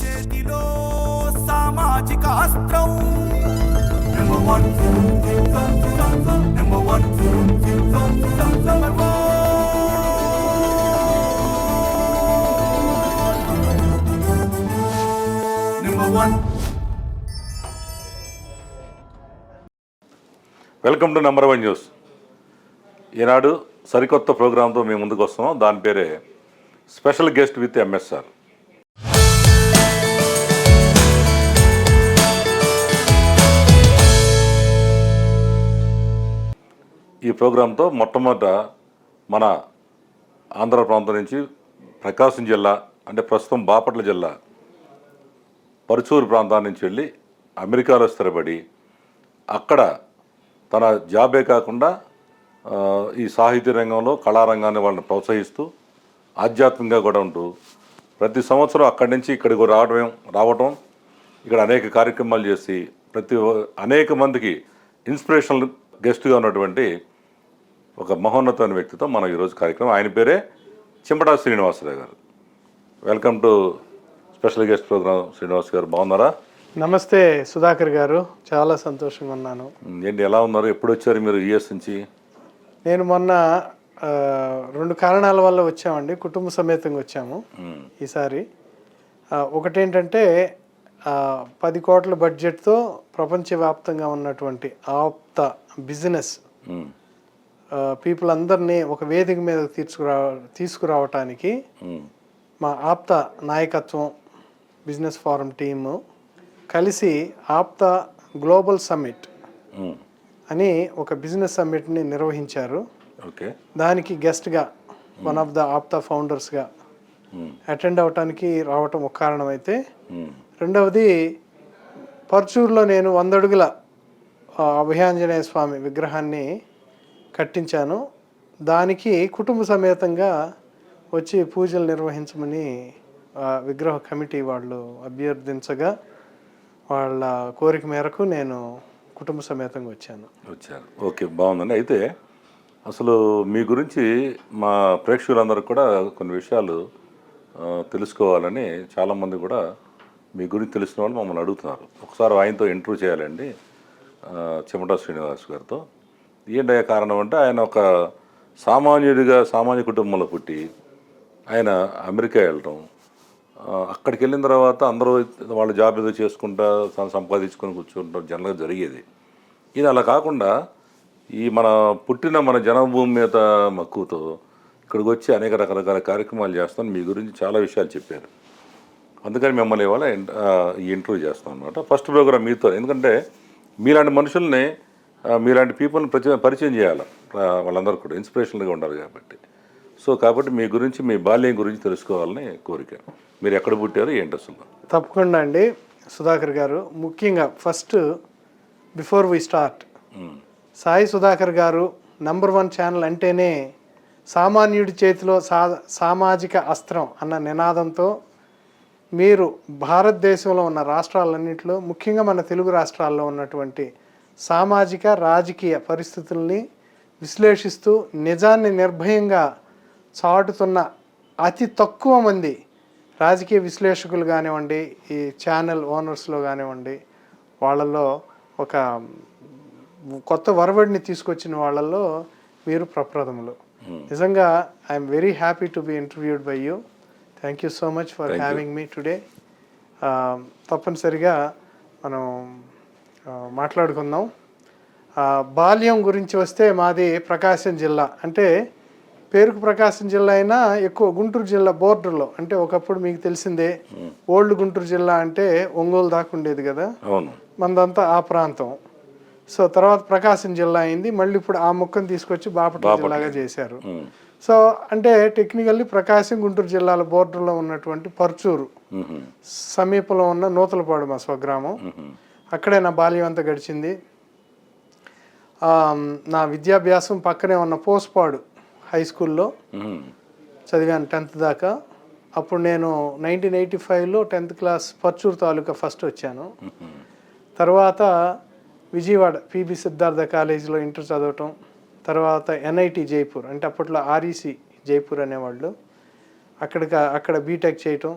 చేతిలో సామాజిక అస్త్రం number one number one number one. Welcome to number one news. ఈనాడు సరికొత్త ప్రోగ్రాంతో మేము ముందుకు వస్తున్నాం. దాని పేరే స్పెషల్ గెస్ట్ విత్ ఎంఎస్ఆర్. ఈ ప్రోగ్రాంతో మొట్టమొదట మన ఆంధ్ర ప్రాంతం నుంచి ప్రకాశం జిల్లా అంటే ప్రస్తుతం బాపట్ల జిల్లా పరుచూరు ప్రాంతాల నుంచి వెళ్ళి అమెరికాలో స్థిరపడి అక్కడ తన జాబే కాకుండా ఈ సాహిత్య రంగంలో కళారంగాన్ని వాళ్ళని ప్రోత్సహిస్తూ ఆధ్యాత్మికంగా కూడా ఉంటూ ప్రతి సంవత్సరం అక్కడి నుంచి ఇక్కడికి రావటం ఇక్కడ అనేక కార్యక్రమాలు చేసి అనేక మందికి ఇన్స్పిరేషనల్ గెస్ట్గా ఉన్నటువంటి ఒక మహోన్నతమైన వ్యక్తితో మనం ఈరోజు కార్యక్రమం. ఆయన పేరే చింబటా శ్రీనివాసరావు గారు. Welcome to special guest programme. Srinivas గారు బాగున్నారా? నమస్తే సుధాకర్ గారు, చాలా సంతోషంగా ఉన్నాను. ఏంటి ఎలా ఉన్నారు? ఎప్పుడు వచ్చారు మీరు యుఎస్ నుంచి? నేను మొన్న 2 కారణాల వల్ల వచ్చామండి, కుటుంబ సమేతంగా వచ్చాము ఈసారి. ఒకటేంటంటే 10 కోట్ల బడ్జెట్తో ప్రపంచవ్యాప్తంగా ఉన్నటువంటి ఆప్త బిజినెస్ పీపుల్ అందరినీ ఒక వేదిక మీద తీసుకురావటానికి మా ఆప్త నాయకత్వం బిజినెస్ ఫోరం టీము కలిసి ఆప్త గ్లోబల్ సమ్మిట్ అని ఒక బిజినెస్ సమ్మిట్ని నిర్వహించారు. దానికి గెస్ట్గా వన్ ఆఫ్ ద ఆప్త ఫౌండర్స్గా అటెండ్ అవటానికి రావటం ఒక కారణం అయితే, రెండవది పర్చూరులో నేను 100 అడుగుల అభయాంజనేయ స్వామి విగ్రహాన్ని కట్టించాను. దానికి కుటుంబ సమేతంగా వచ్చి పూజలు నిర్వహించమని విగ్రహ కమిటీ వాళ్ళు అభ్యర్థించగా వాళ్ళ కోరిక మేరకు నేను కుటుంబ సమేతంగా వచ్చారు. ఓకే, బాగుందండి. అయితే అసలు మీ గురించి మా ప్రేక్షకులందరూ కూడా కొన్ని విషయాలు తెలుసుకోవాలని చాలామంది కూడా మీ గురించి తెలిసిన వాళ్ళు మమ్మల్ని అడుగుతున్నారు. ఒకసారి ఆయనతో ఇంటర్వ్యూ చేయాలండి, చింబటా శ్రీనివాస్ గారితో. ఏంటయ్యా కారణం అంటే ఆయన ఒక సామాన్య కుటుంబంలో పుట్టి ఆయన అమెరికా వెళ్ళటం, అక్కడికి వెళ్ళిన తర్వాత అందరూ వాళ్ళ జాబ్ ఏదో చేసుకుంటా సంపాదించుకొని కూర్చుంటాం జనరల్గా జరిగేది. ఇది అలా కాకుండా మన జన్మభూమి మీద మక్కువతో ఇక్కడికి వచ్చి అనేక రకరకాల కార్యక్రమాలు చేస్తాను. మీ గురించి చాలా విషయాలు చెప్పారు. అందుకని మిమ్మల్ని ఇవాళ ఈ ఇంటర్వ్యూ చేస్తాం అనమాట. ఫస్ట్ ప్రోగ్రామ్ మీతో, ఎందుకంటే మీలాంటి మనుషుల్ని మీలాంటి పీపుల్ని పరిచయం చేయాలి, వాళ్ళందరూ కూడా ఇన్స్పిరేషన్గా ఉండాలి కాబట్టి. కాబట్టి మీ గురించి, మీ బాల్యం గురించి తెలుసుకోవాలని కోరిక. మీరు ఎక్కడ పుట్టారు, ఏంటి అసలు? తప్పకుండా అండి సుధాకర్ గారు. ముఖ్యంగా first before we start, Sai Sudhakar గారు నంబర్ 1 ఛానల్ అంటేనే సామాన్యుడి చేతిలో సామాజిక అస్త్రం అన్న నినాదంతో మీరు భారతదేశంలో ఉన్న రాష్ట్రాలన్నింటిలో, ముఖ్యంగా మన తెలుగు రాష్ట్రాల్లో ఉన్నటువంటి సామాజిక రాజకీయ పరిస్థితుల్ని విశ్లేషిస్తూ నిజాన్ని నిర్భయంగా చాటుతున్న అతి తక్కువ మంది రాజకీయ విశ్లేషకులు కానివ్వండి, ఈ ఛానల్ ఓనర్స్లో కానివ్వండి, వాళ్ళల్లో ఒక కొత్త వరవడిని తీసుకొచ్చిన వాళ్ళల్లో మీరు ప్రప్రథములు. నిజంగా I'm very happy to be interviewed by you. Thank you so much for having me today. తప్పనిసరిగా మనం మాట్లాడుకుందాం. బాల్యం గురించి వస్తే మాది ప్రకాశం జిల్లా. అంటే పేరుకు ప్రకాశం జిల్లా అయినా ఎక్కువ గుంటూరు జిల్లా బోర్డర్లో, అంటే ఒకప్పుడు మీకు తెలిసిందే ఓల్డ్ గుంటూరు జిల్లా అంటే ఒంగోలు దాకా ఉండేది కదా, మనదంతా ఆ ప్రాంతం. తర్వాత ప్రకాశం జిల్లా అయింది. మళ్ళీ ఇప్పుడు ఆ ముక్కను తీసుకొచ్చి బాపట్ల జిల్లాగా చేశారు. అంటే టెక్నికల్లీ ప్రకాశం గుంటూరు జిల్లాల బోర్డర్లో ఉన్నటువంటి పర్చూరు సమీపంలో ఉన్న నూతలపాడు మా స్వగ్రామం. అక్కడే నా బాల్యం అంతా గడిచింది. నా విద్యాభ్యాసం పక్కనే ఉన్న పోస్పాడు హై స్కూల్లో చదివాను 10th దాకా. అప్పుడు నేను 1985లో 10th క్లాస్ పర్చూరు తాలూకా ఫస్ట్ వచ్చాను. తర్వాత విజయవాడ పిబి సిద్ధార్థ కాలేజీలో ఇంటర్ చదవటం, తర్వాత ఎన్ఐటి జైపూర్, అంటే అప్పట్లో ఆర్ఈసి జైపూర్ అనేవాళ్ళు, అక్కడ బీటెక్ చేయటం,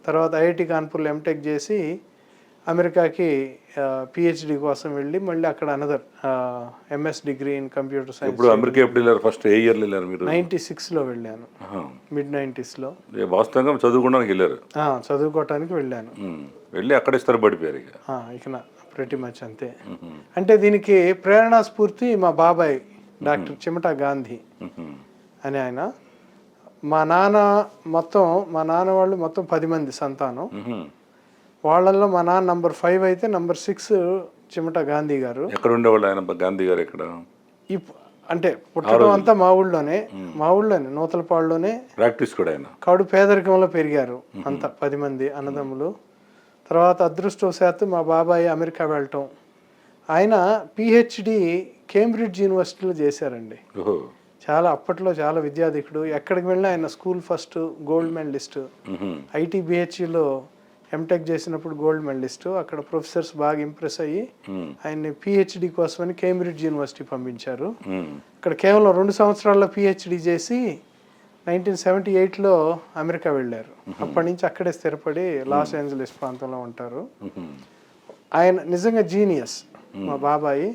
తర్వాత ఐఐటి కాన్పూర్లో ఎంటెక్ చేసి అమెరికాకి పిహెచ్డి కోసం వెళ్ళి మళ్ళీ అక్కడ another MS degree in computer science. ఇప్పుడు అమెరికా ఎప్పుడు వెళ్ళారు? ఫస్ట్ ఏ ఇయర్లో వెళ్ళారు మీరు? 96లో వెళ్ళాను, మిడ్ 90sలో. వాస్తవంగా చదువుకోవడానికి వెళ్ళారు? చదువుకోవటానికి వెళ్ళాను. వెళ్ళి అక్కడే స్థిరపడిపోయారు ఇక ప్రతి మచ్ అంతే. అంటే దీనికి ప్రేరణా స్ఫూర్తి మా బాబాయ్ డాక్టర్ చిమటా గాంధీ అని ఆయన. మా నాన్న వాళ్ళు మొత్తం 10 మంది సంతానం. వాళ్ళల్లో మా నాన్న నంబర్ 5 అయితే నంబర్ 6 చిమటా గాంధీ గారు. ఎక్కడ ఉండేవాళ్ళు ఆయన గాంధీ గారు? ఎక్కడ అంటే పుట్టడం అంతా మా ఊళ్ళోనే నూతలపాడులోనే. ప్రాక్టీస్ కూడా ఆయన కడు పేదరికంలో పెరిగారు అంతా 10 మంది అన్నదమ్ములు. తర్వాత అదృష్టవశాత్తు మా బాబాయ్ అమెరికా వెళ్ళటం, ఆయన పిహెచ్డి కేంబ్రిడ్జ్ యూనివర్సిటీలో చేశారండి. చాలా అప్పట్లో చాలా విద్యాధికుడు. ఎక్కడికి వెళ్ళినా ఆయన స్కూల్ ఫస్ట్, గోల్డ్ మెడలిస్ట్. ఐటీబిహెచ్లో ఎంటెక్ చేసినప్పుడు గోల్డ్ మెడలిస్ట్. అక్కడ ప్రొఫెసర్స్ బాగా ఇంప్రెస్ అయ్యి ఆయన్ని పిహెచ్డి కోసమని కేంబ్రిడ్జ్ యూనివర్సిటీ పంపించారు. ఇక్కడ కేవలం 2 సంవత్సరాల్లో పిహెచ్డి చేసి 1978లో అమెరికా వెళ్ళారు. అప్పటి నుంచి అక్కడే స్థిరపడి లాస్ ఏంజలీస్ ప్రాంతంలో ఉంటారు. ఆయన నిజంగా జీనియస్ మా బాబాయ్.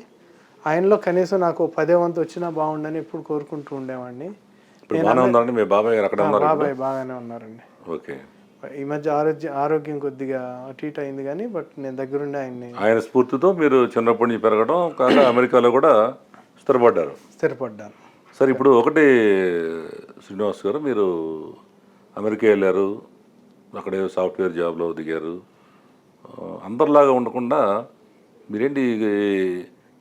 ఆయనలో కనీసం నాకు 10వ వంతు వచ్చినా బాగుండని ఎప్పుడు కోరుకుంటూ ఉండేవాడిని. బాబాయ్ బాగానే ఉన్నారండి. ఈ మధ్య ఆరోగ్యం కొద్దిగా అటు ఇటు అయింది కానీ బట్ నేను దగ్గరుండి ఆయన స్ఫూర్తితో మీరు చిన్నప్పటి నుంచి పెరగడం కాక అమెరికాలో కూడా స్థిరపడ్డాను. సరే, ఇప్పుడు ఒకటి శ్రీనివాస్ గారు, మీరు అమెరికా వెళ్ళారు, అక్కడే సాఫ్ట్వేర్ జాబ్లో దిగారు. అందరిలాగా ఉండకుండా మీరేంటి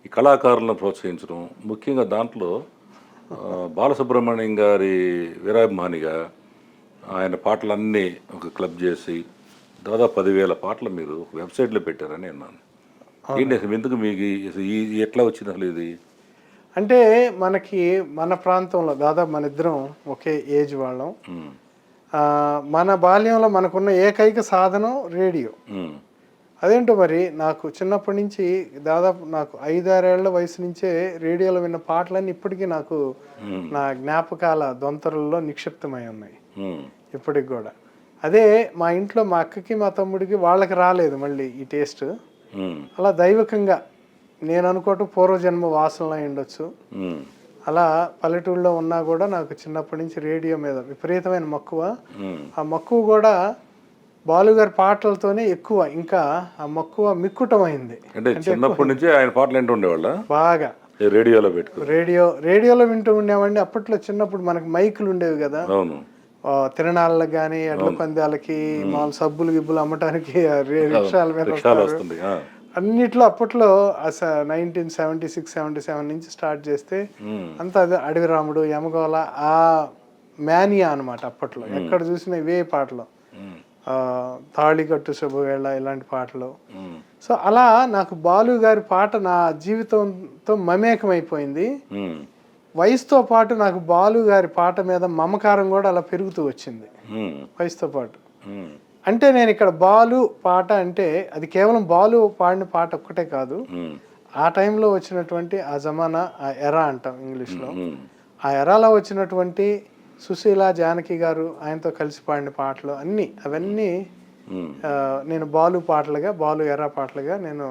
ఈ కళాకారులను ప్రోత్సహించడం, ముఖ్యంగా దాంట్లో బాలసుబ్రహ్మణ్యం గారి వీరాభిమానిగా ఆయన పాటలన్నీ ఒక క్లబ్ చేసి దాదాపు 10,000 పాటలు మీరు వెబ్సైట్లో పెట్టారని అన్నాను. ఏంటి అసలు ఎందుకు మీకు ఎట్లా వచ్చింది అసలు ఇది? అంటే మనకి మన ప్రాంతంలో దాదాపు మన ఇద్దరం ఒకే ఏజ్ వాళ్ళం. మన బాల్యంలో మనకున్న ఏకైక సాధనం రేడియో. అదేంటో మరి నాకు చిన్నప్పటి నుంచి దాదాపు నాకు 5-6 ఏళ్ల వయసు నుంచే రేడియోలో విన్న పాటలన్నీ ఇప్పటికీ నాకు నా జ్ఞాపకాల దొంతరల్లో నిక్షిప్తమై ఉన్నాయి ఇప్పటికి కూడా. అదే మా ఇంట్లో మా అక్కకి మా తమ్ముడికి వాళ్ళకి రాలేదు మళ్ళీ ఈ టేస్ట్. అలా దైవకంగా నేను అనుకోవటం పూర్వజన్మ వాసనలో ఉండొచ్చు. అలా పల్లెటూళ్ళలో ఉన్నా కూడా నాకు చిన్నప్పటి నుంచి రేడియో మీద విపరీతమైన మక్కువ. ఆ మక్కువ కూడా బాలుగారి పాటలతోనే ఎక్కువ, ఇంకా ఆ మక్కువ మిక్కుటమైంది. అంటే చిన్నప్పటి నుంచి ఆయన పాటలు వింటూ ఉండేవాళ్ళ బాగా? రేడియోలో వింటూ ఉండేవాడిని. అప్పట్లో చిన్నప్పుడు మనకి మైకులు ఉండేవి కదా, తిరణాలకు కానీ ఎడ్ల పందాలకి మామూలు సబ్బులు గిబ్బులు అమ్మటానికి రిక్షాల మీద అన్నిట్లో అప్పట్లో 1976-77 నుంచి స్టార్ట్ చేస్తే అంతా అదే అడవి రాముడు, యమగోళ, ఆ మ్యానియా అనమాట అప్పట్లో. ఎక్కడ చూసినా ఇవే పాటలు, తాళికట్టు శుభవేళ ఇలాంటి పాటలు. సో అలా నాకు బాలు గారి పాట నా జీవితంతో మమేకమైపోయింది. వయసుతో పాటు నాకు బాలు గారి పాట మీద మమకారం కూడా అలా పెరుగుతూ వచ్చింది వయసుతో పాటు. అంటే నేను ఇక్కడ బాలు పాట అంటే అది కేవలం బాలు పాడిన పాట ఒక్కటే కాదు, ఆ టైంలో వచ్చినటువంటి ఆ జమానా, ఆ ఎరా అంటాం ఇంగ్లీష్లో, ఆ ఎరాలో వచ్చినటువంటి సుశీల, జానకి గారు ఆయనతో కలిసి పాడిన పాటలు అవన్నీ నేను బాలు పాటలుగా, బాలు ఎరా పాటలుగా నేను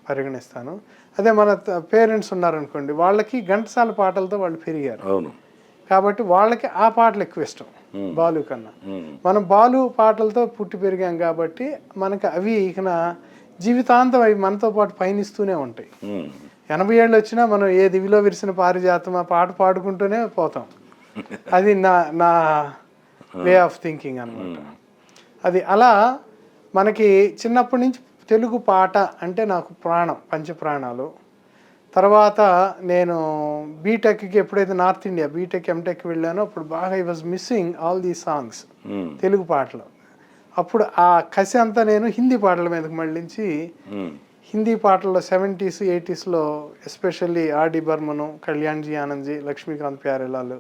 పరిగణిస్తాను. అదే మన పేరెంట్స్ ఉన్నారనుకోండి, వాళ్ళకి ఘంటసాల పాటలతో వాళ్ళు పెరిగారు కాబట్టి వాళ్ళకి ఆ పాటలు ఎక్కువ ఇష్టం బాలు కన్నా. మనం బాలు పాటలతో పుట్టి పెరిగాం కాబట్టి మనకి అవి ఇక జీవితాంతం అవి మనతో పాటు పయనిస్తూనే ఉంటాయి. 80 ఏళ్ళు వచ్చినా మనం ఏ దివిలో విరిసిన పారిజాతం ఆ పాట పాడుకుంటూనే పోతాం. అది నా వే ఆఫ్ థింకింగ్ అనమాట. అది అలా మనకి చిన్నప్పటి నుంచి తెలుగు పాట అంటే నాకు ప్రాణం, పంచప్రాణాలు. తర్వాత నేను బీటెక్కి ఎప్పుడైతే నార్త్ ఇండియా బీటెక్ ఎంటెక్ వెళ్ళానో అప్పుడు బాగా ఐ వాజ్ మిస్సింగ్ ఆల్ దీ సాంగ్స్, తెలుగు పాటలు. అప్పుడు ఆ కసి అంతా నేను హిందీ పాటల మీదకి మళ్ళించి హిందీ పాటల్లో 70s 80sలో ఎస్పెషల్లీ ఆర్డి బర్మను, కళ్యాణ్జీ ఆనంద్జీ, లక్ష్మీకాంత్ ప్యారేలాల్,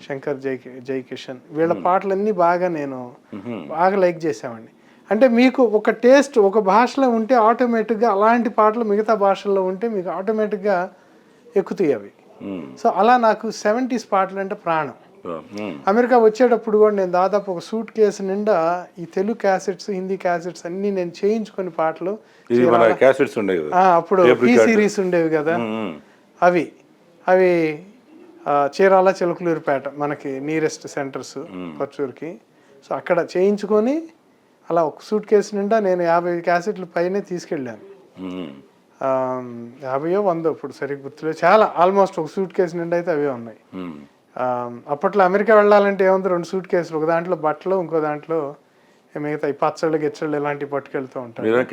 శంకర్ జైకిషన్ వీళ్ళ పాటలన్నీ బాగా నేను బాగా లైక్ చేసేవాడిని. అంటే మీకు ఒక టేస్ట్ ఒక భాషలో ఉంటే ఆటోమేటిక్గా అలాంటి పాటలు మిగతా భాషల్లో ఉంటే మీకు ఆటోమేటిక్గా ఎక్కుతాయి అవి. సో అలా నాకు 70s పాటలు అంటే ప్రాణం. అమెరికా వచ్చేటప్పుడు కూడా నేను దాదాపు ఒక సూట్ కేసు నిండా ఈ తెలుగు క్యాసెట్స్, హిందీ క్యాసెట్స్ అన్నీ నేను చేయించుకొని పాటలు. అప్పుడు పీ సిరీస్ ఉండేవి కదా, అవి చీరాల, చిలకలూరిపేట మనకి నియరెస్ట్ సెంటర్స్ పర్చూర్కి. సో అక్కడ చేయించుకొని అలా ఒక సూట్ కేసు నిండా నేను 50 క్యాసెట్ల పైనే తీసుకెళ్ళాను. 50 100 ఇప్పుడు సరిగ్గా గుర్తులేదు. చాలా ఆల్మోస్ట్ ఒక సూట్ కేసు నిండా అయితే అవే ఉన్నాయి. అప్పట్లో అమెరికా వెళ్ళాలంటే ఏముంది, 2 సూట్ కేసులు, ఒక దాంట్లో బట్టలు, ఇంకో దాంట్లో మిగతా ఈ పచ్చళ్ళు, గిచ్చళ్ళు ఇలాంటివి పట్టుకెళ్తూ ఉంటాను. నేను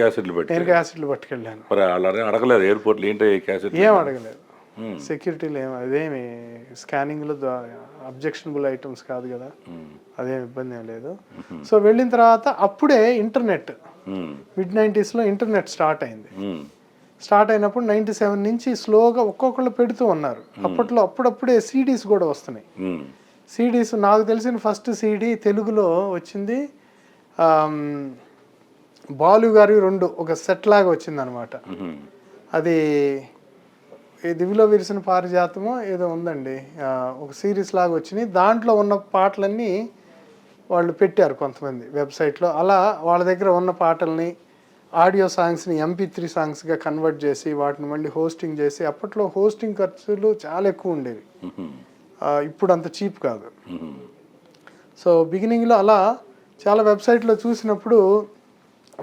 క్యాసెట్లు పట్టుకెళ్ళాను. ఏం అడగలేదు, సెక్యూరిటీలు అదేమి స్కానింగ్లో అబ్జెక్షనబుల్ ఐటమ్స్ కాదు కదా, అదేం ఇబ్బంది ఏం లేదు. సో వెళ్ళిన తర్వాత అప్పుడే ఇంటర్నెట్ mid-90s ఇంటర్నెట్ స్టార్ట్ అయింది. స్టార్ట్ అయినప్పుడు 97 నుంచి స్లోగా ఒక్కొక్కళ్ళు పెడుతూ ఉన్నారు. అప్పట్లో అప్పుడప్పుడే సిడీస్ కూడా వస్తున్నాయి. సిడీస్ నాకు తెలిసిన ఫస్ట్ సిడీ తెలుగులో వచ్చింది బాలు గారి 2 ఒక సెట్ లాగా వచ్చింది అనమాట. అది దివిలో విరిసిన పారిజాతమో ఏదో ఉందండి, ఒక సిరీస్ లాగా వచ్చినాయి. దాంట్లో ఉన్న పాటలన్నీ వాళ్ళు పెట్టారు కొంతమంది వెబ్సైట్లో. అలా వాళ్ళ దగ్గర ఉన్న పాటల్ని, ఆడియో సాంగ్స్ని MP3 సాంగ్స్గా కన్వర్ట్ చేసి వాటిని మళ్ళీ హోస్టింగ్ చేసి, అప్పట్లో హోస్టింగ్ ఖర్చులు చాలా ఎక్కువ ఉండేవి, ఇప్పుడు అంత చీప్ కాదు. సో బిగినింగ్లో అలా చాలా వెబ్సైట్లో చూసినప్పుడు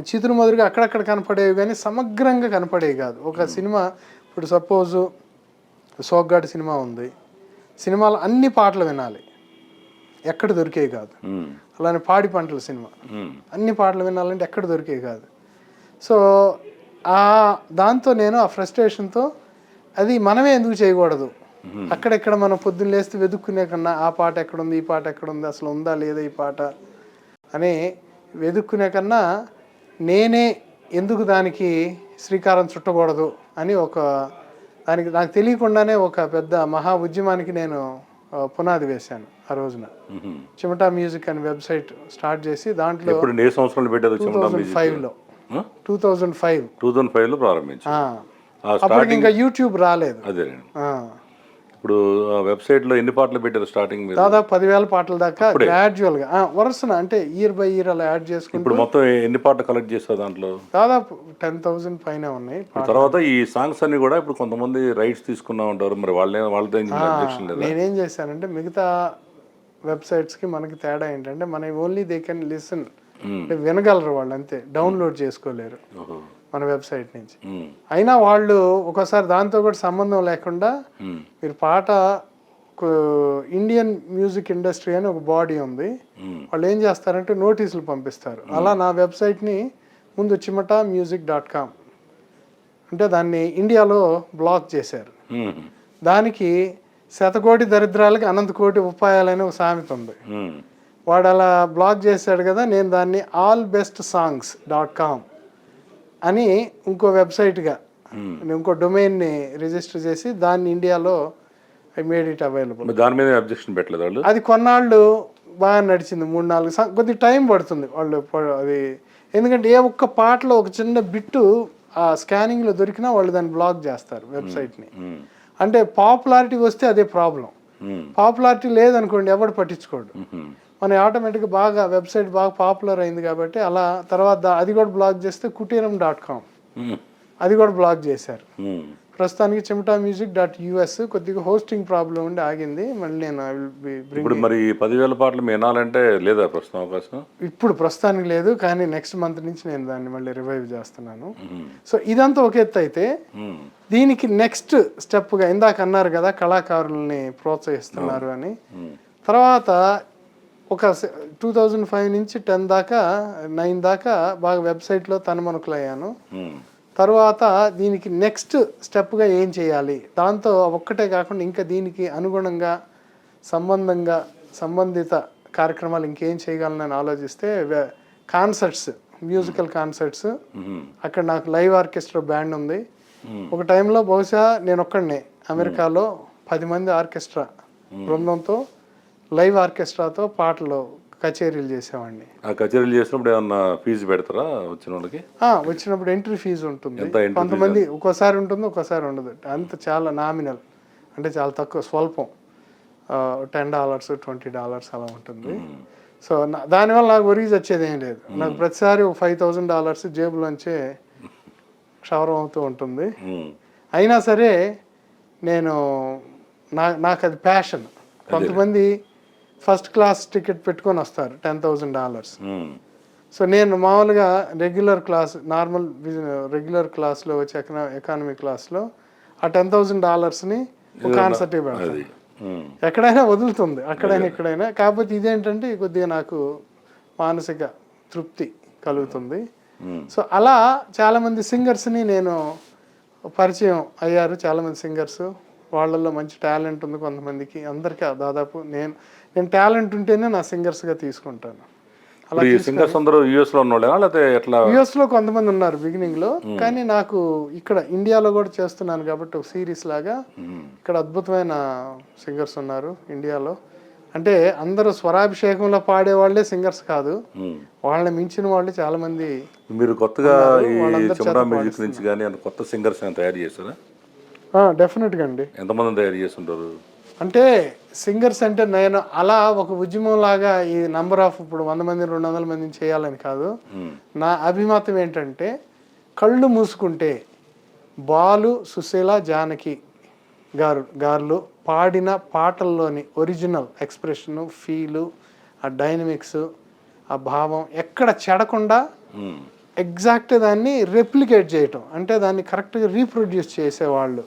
చితురుమదురుగా అక్కడక్కడ కనపడేవి కానీ సమగ్రంగా కనపడేవి కాదు. ఒక సినిమా ఇప్పుడు సపోజు సోగ్గాడి సినిమా ఉంది, సినిమాలో అన్ని పాటలు వినాలి, ఎక్కడ దొరికేవి కాదు. అలానే పాడి పంటల సినిమా అన్ని పాటలు వినాలంటే ఎక్కడ దొరికేవి కాదు. సో దాంతో నేను ఆ ఫ్రస్ట్రేషన్తో అది మనమే ఎందుకు చేయకూడదు, అక్కడెక్కడ మనం పొద్దున్న లేస్తే వెతుక్కునే కన్నా ఆ పాట ఎక్కడుంది, ఈ పాట ఎక్కడుంది, అసలు ఉందా లేదా ఈ పాట అని వెతుక్కునే కన్నా నేనే ఎందుకు దానికి శ్రీకారం చుట్టకూడదు అని దానికి నాకు తెలియకుండానే ఒక పెద్ద మహా ఉద్యమానికి నేను పునాది వేశాను. ఆ రోజున చిమటా మ్యూజిక్ అనే వెబ్సైట్ స్టార్ట్ చేసి దాంట్లో 2005లో ప్రారంభించాను. అప్పటికి ఇంకా యూట్యూబ్ రాలేదు. ఇప్పుడు వెబ్సైట్లో ఎన్ని పాటలు పెట్టారు స్టార్టింగ్? దాదాపు 10,000 పాటల దాకా గ్రాడ్యువల్ గా వరుసన అంటే ఇయర్ బై ఇయర్ అలా యాడ్ చేసుకుంటూ. ఇప్పుడు మొత్తం ఎన్ని పాటలు కలెక్ట్ చేస్తారు దాంట్లో? దాదాపు 10,000 పైన ఉన్నాయి. తర్వాత ఈ సాంగ్స్ అన్ని కూడా ఇప్పుడు కొంతమంది రైట్స్ తీసుకున్నా ఉంటారు, మరి వాళ్ళతో నేనేం చేశానంటే మిగతా వెబ్సైట్స్ కి మనకి తేడా ఏంటంటే మన ఓన్లీ దే కెన్ లిసన్, వినగలరు వాళ్ళు, అంతే, డౌన్లోడ్ చేసుకోలేరు మన వెబ్సైట్ నుంచి. అయినా వాళ్ళు ఒకసారి దాంతో కూడా సంబంధం లేకుండా మీరు పాట, ఇండియన్ మ్యూజిక్ ఇండస్ట్రీ అని ఒక బాడీ ఉంది, వాళ్ళు ఏం చేస్తారంటే నోటీసులు పంపిస్తారు. అలా నా వెబ్సైట్ని ముందు chimatamusic.com అంటే దాన్ని ఇండియాలో బ్లాక్ చేశారు. దానికి శతకోటి దరిద్రాలకి అనంత కోటి ఉపాయాలనే ఒక సామెత ఉంది. వాడు అలా బ్లాక్ చేశాడు కదా, నేను దాన్ని allbestSongs.com అని ఇంకో వెబ్సైట్గా ఇంకో డొమైన్ని రిజిస్టర్ చేసి దాన్ని ఇండియాలో ఐ మేడ్ ఇట్ అవైలబుల్. దాని మీద అబ్జెక్షన్ పెట్టలేదు వాళ్ళు. అది కొన్నాళ్ళు బాగా నడిచింది, 3-4 కొద్ది టైం పడుతుంది వాళ్ళు అది, ఎందుకంటే ఏ ఒక్క పాటలో ఒక చిన్న బిట్టు ఆ స్కానింగ్లో దొరికినా వాళ్ళు దాన్ని బ్లాక్ చేస్తారు వెబ్సైట్ని. అంటే పాపులారిటీ వస్తే అదే ప్రాబ్లం, పాపులారిటీ లేదనుకోండి ఎవడు పట్టించుకోడు. మన ఆటోమేటిక్గా బాగా వెబ్సైట్ బాగా పాపులర్ అయింది కాబట్టి అలా తర్వాత అది కూడా బ్లాక్ చేస్తే kuteram.com అది కూడా బ్లాక్ చేశారు. ప్రస్తుతానికి chimatamusic.us కొద్దిగా హోస్టింగ్ ప్రాబ్లం ఉండి ఆగింది. మళ్ళీ నేను ఇప్పుడు మరి 10,000 పాటలు వినాలంటే లేదా ప్రస్తుతం అవకాశం? ఇప్పుడు ప్రస్తుతానికి లేదు, కానీ నెక్స్ట్ మంత్ నుంచి నేను దాన్ని మళ్ళీ రివైవ్ చేస్తున్నాను. సో ఇదంతా ఒక ఎత్తు అయితే, దీనికి నెక్స్ట్ స్టెప్గా ఇందాక అన్నారు కదా కళాకారుల్ని ప్రోత్సహిస్తున్నారు అని, తర్వాత ఒక 2005 నుంచి 10 దాకా 9 దాకా బాగా వెబ్సైట్లో తనమనుకులయ్యాను. తర్వాత దీనికి నెక్స్ట్ స్టెప్గా ఏం చేయాలి, దాంతో ఒక్కటే కాకుండా ఇంకా దీనికి అనుగుణంగా సంబంధిత కార్యక్రమాలు ఇంకేం చేయగలనని ఆలోచిస్తే కాన్సర్ట్స్, మ్యూజికల్ కాన్సర్ట్స్, అక్కడ నాకు లైవ్ ఆర్కెస్ట్రా బ్యాండ్ ఉంది. ఒక టైంలో బహుశా నేను ఒక్కడినే అమెరికాలో 10 మంది ఆర్కెస్ట్రా బృందంతో లైవ్ ఆర్కెస్ట్రాతో పాటలు కచేరీలు చేసేవాడిని. ఆ కచేరీలు చేసినప్పుడు ఏమన్నా ఫీజు పెడతారా వచ్చిన వాళ్ళకి? వచ్చినప్పుడు ఎంట్రీ ఫీజు ఉంటుంది, కొంతమంది ఒక్కోసారి ఉంటుంది ఒక్కోసారి ఉండదు, అంత చాలా నామినల్, అంటే చాలా తక్కువ, స్వల్పం. $10 $20 అలా ఉంటుంది. సో దానివల్ల నాకు ఒరిగి వచ్చేది ఏం లేదు. నాకు ప్రతిసారి ఒక $5,000 జేబులోంచే క్షవరం అవుతూ ఉంటుంది. అయినా సరే నేను నాకు అది ప్యాషన్. కొంతమంది ఫస్ట్ క్లాస్ టికెట్ పెట్టుకొని వస్తారు $10,000. సో నేను మామూలుగా రెగ్యులర్ క్లాస్లో వచ్చి ఎకానమీ క్లాస్లో ఆ $10,000ని ఒక కాన్సర్ట్ పెడతాను. ఎక్కడైనా వదులుతుంది, అక్కడైనా ఇక్కడైనా. కాకపోతే ఇదేంటంటే కొద్దిగా నాకు మానసిక తృప్తి కలుగుతుంది. సో అలా చాలామంది సింగర్స్ని నేను పరిచయం అయ్యారు. చాలామంది సింగర్స్, వాళ్ళల్లో మంచి టాలెంట్ ఉంది కొంతమందికి. అందరికీ దాదాపు నేను టాలెంట్ ఉంటేనే నా సింగర్స్గా తీసుకుంటాను. అలా సింగర్స్ అందరూ యూఎస్లో ఉన్నోళ్ళేనా లేకపోతే ఎట్లా? యూఎస్లో కొంతమంది ఉన్నారు బిగినింగ్లో, కానీ నాకు ఇక్కడ ఇండియాలో కూడా చేస్తున్నాను కాబట్టి ఒక సిరీస్ లాగా ఇక్కడ అద్భుతమైన సింగర్స్ ఉన్నారు ఇండియాలో. అంటే అందరూ స్వరాభిషేకంలో పాడేవాళ్లే సింగర్స్ కాదు, వాళ్ళని మించిన వాళ్ళు చాలా మంది. మీరు కొత్తగా ఈ చెమ్రా మ్యూజిక్ నుంచి కానీ కొత్త సింగర్స్ తయారు చేస్తారా? డెఫినెట్గా అండి. ఎంతమంది తయారు చేస్తుంటారు? అంటే సింగర్స్ అంటే నేను అలా ఒక ఉద్యమం లాగా ఈ నంబర్ ఆఫ్ ఇప్పుడు 100 మంది 200 మందిని చేయాలని కాదు. నా అభిమతం ఏంటంటే కళ్ళు మూసుకుంటే బాలు, సుశీల, జానకి గారు పాడిన పాటల్లోని ఒరిజినల్ ఎక్స్ప్రెషను, ఫీలు, ఆ డైనమిక్స్, ఆ భావం ఎక్కడ చెడకుండా ఎగ్జాక్ట్ దాన్ని రెప్లికేట్ చేయటం, అంటే దాన్ని కరెక్ట్గా రీప్రొడ్యూస్ చేసేవాళ్ళు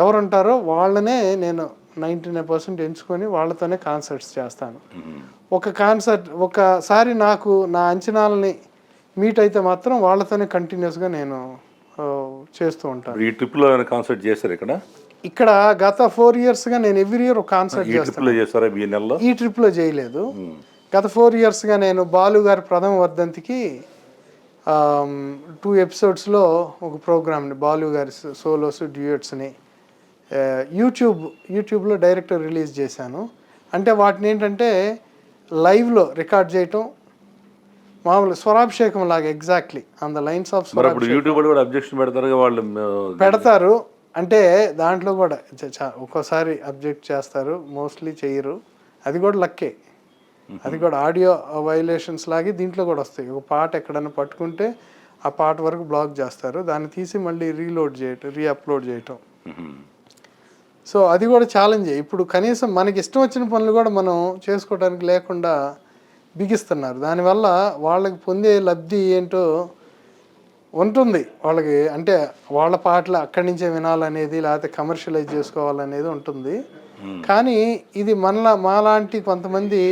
ఎవరుంటారో వాళ్ళనే నేను 99% ఎంచుకొని వాళ్ళతోనే కాన్సర్ట్స్ చేస్తాను. ఒకసారి నాకు నా అంచనాలని మీట్ అయితే మాత్రం వాళ్ళతోనే కంటిన్యూస్గా నేను చేస్తూ ఉంటాను. ఈ ట్రిప్లో కాన్సర్ట్ చేశారు ఇక్కడ గత 4 yearsగా నేను ఎవ్రీ ఇయర్ ఒక కాన్సర్ట్ చేస్తాను. ఈ ట్రిప్లో చేయలేదు. గత 4 yearsగా నేను బాలు గారి ప్రథమ వర్ధంతికి 2 episodes ఒక ప్రోగ్రామ్ని, బాలు గారి సోలోస్, డ్యూయట్స్ని యూట్యూబ్లో డైరెక్ట్ రిలీజ్ చేశాను. అంటే వాటిని ఏంటంటే లైవ్లో రికార్డ్ చేయటం, మామూలు స్వరాభిషేకం లాగా exactly on the lines of పెడతారు. అంటే దాంట్లో కూడా ఒక్కోసారి అబ్జెక్ట్ చేస్తారు, మోస్ట్లీ చేయరు. అది కూడా లక్కే. అది కూడా ఆడియో వైలేషన్స్ లాగే దీంట్లో కూడా వస్తాయి. ఒక పాట ఎక్కడైనా పట్టుకుంటే ఆ పాట వరకు బ్లాక్ చేస్తారు, దాన్ని తీసి మళ్ళీ రీఅప్లోడ్ చేయటం. సో అది కూడా ఛాలెంజే. ఇప్పుడు కనీసం మనకి ఇష్టం వచ్చిన పనులు కూడా మనం చేసుకోవడానికి లేకుండా బిగిస్తున్నారు. దానివల్ల వాళ్ళకి పొందే లబ్ధి ఏంటో ఉంటుంది వాళ్ళకి. అంటే వాళ్ళ పాటలు అక్కడి నుంచే వినాలనేది, లేకపోతే కమర్షియలైజ్ చేసుకోవాలనేది ఉంటుంది. కానీ ఇది మాలాంటి కొంతమంది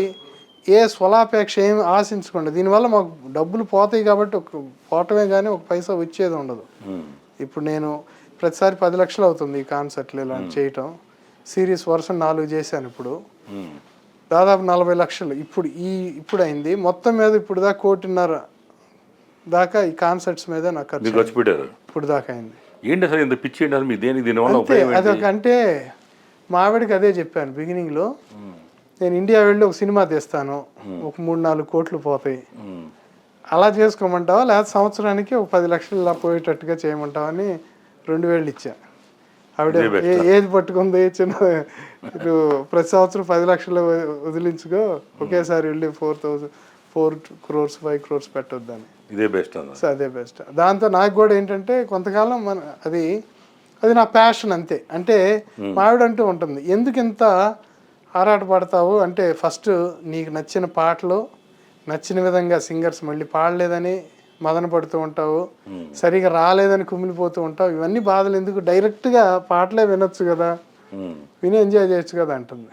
ఏ స్వలాపేక్ష ఏమి ఆశించకుండా, దీనివల్ల మాకు డబ్బులు పోతాయి కాబట్టి పోవటమే కానీ ఒక పైసా వచ్చేది ఉండదు. ఇప్పుడు నేను ప్రతిసారి 10 లక్షలు అవుతుంది ఈ కాన్సర్ట్లు ఇలా చేయటం. సిరీస్ వర్షన్ 4 చేశాను. ఇప్పుడు దాదాపు 40 లక్షలు ఇప్పుడు అయింది. మొత్తం మీద ఇప్పుడు దాకా 1.5 దాకా ఈ కాన్సర్ట్స్ మీద నాకు ఖర్చు పెట్టారు. ఇప్పుడు దాకా అయింది. ఏంటి అసలు ఇంత పిచ్చి ఏంటి అసలు మీ దేనికి అదొక అంటే మా ఆవిడకి అదే చెప్పాను బిగినింగ్లో, నేను ఇండియా వెళ్ళి ఒక సినిమా తీస్తాను, ఒక 3-4 కోట్లు పోతాయి, అలా చేసుకోమంటావా లేకపోతే సంవత్సరానికి ఒక 10 లక్షలు ఇలా పోయేటట్టుగా చేయమంటావా అని 2,000 ఇచ్చా. ఆవిడ ఏది పట్టుకుంది చిన్న, ఇటు ప్రతి సంవత్సరం 10 లక్షలు వదిలించుకో, ఒకేసారి వెళ్ళి 4 crores 5 crores పెట్టొద్దని. ఇదే బెస్ట్. సో అదే బెస్ట్. దాంతో నాకు కూడా ఏంటంటే కొంతకాలం అది నా ప్యాషన్ అంతే. అంటే మావిడ అంటూ ఉంటుంది, ఎందుకు ఇంత ఆరాటపడతావు అంటే, ఫస్ట్ నీకు నచ్చిన పాటలు నచ్చిన విధంగా సింగర్స్ మళ్ళీ పాడలేదని మదన పడుతూ ఉంటావు, సరిగా రాలేదని కుమిలిపోతూ ఉంటావు, ఇవన్నీ బాధలు ఎందుకు, డైరెక్ట్గా పాటలే వినొచ్చు కదా, విని ఎంజాయ్ చేయొచ్చు కదా అంటుంది.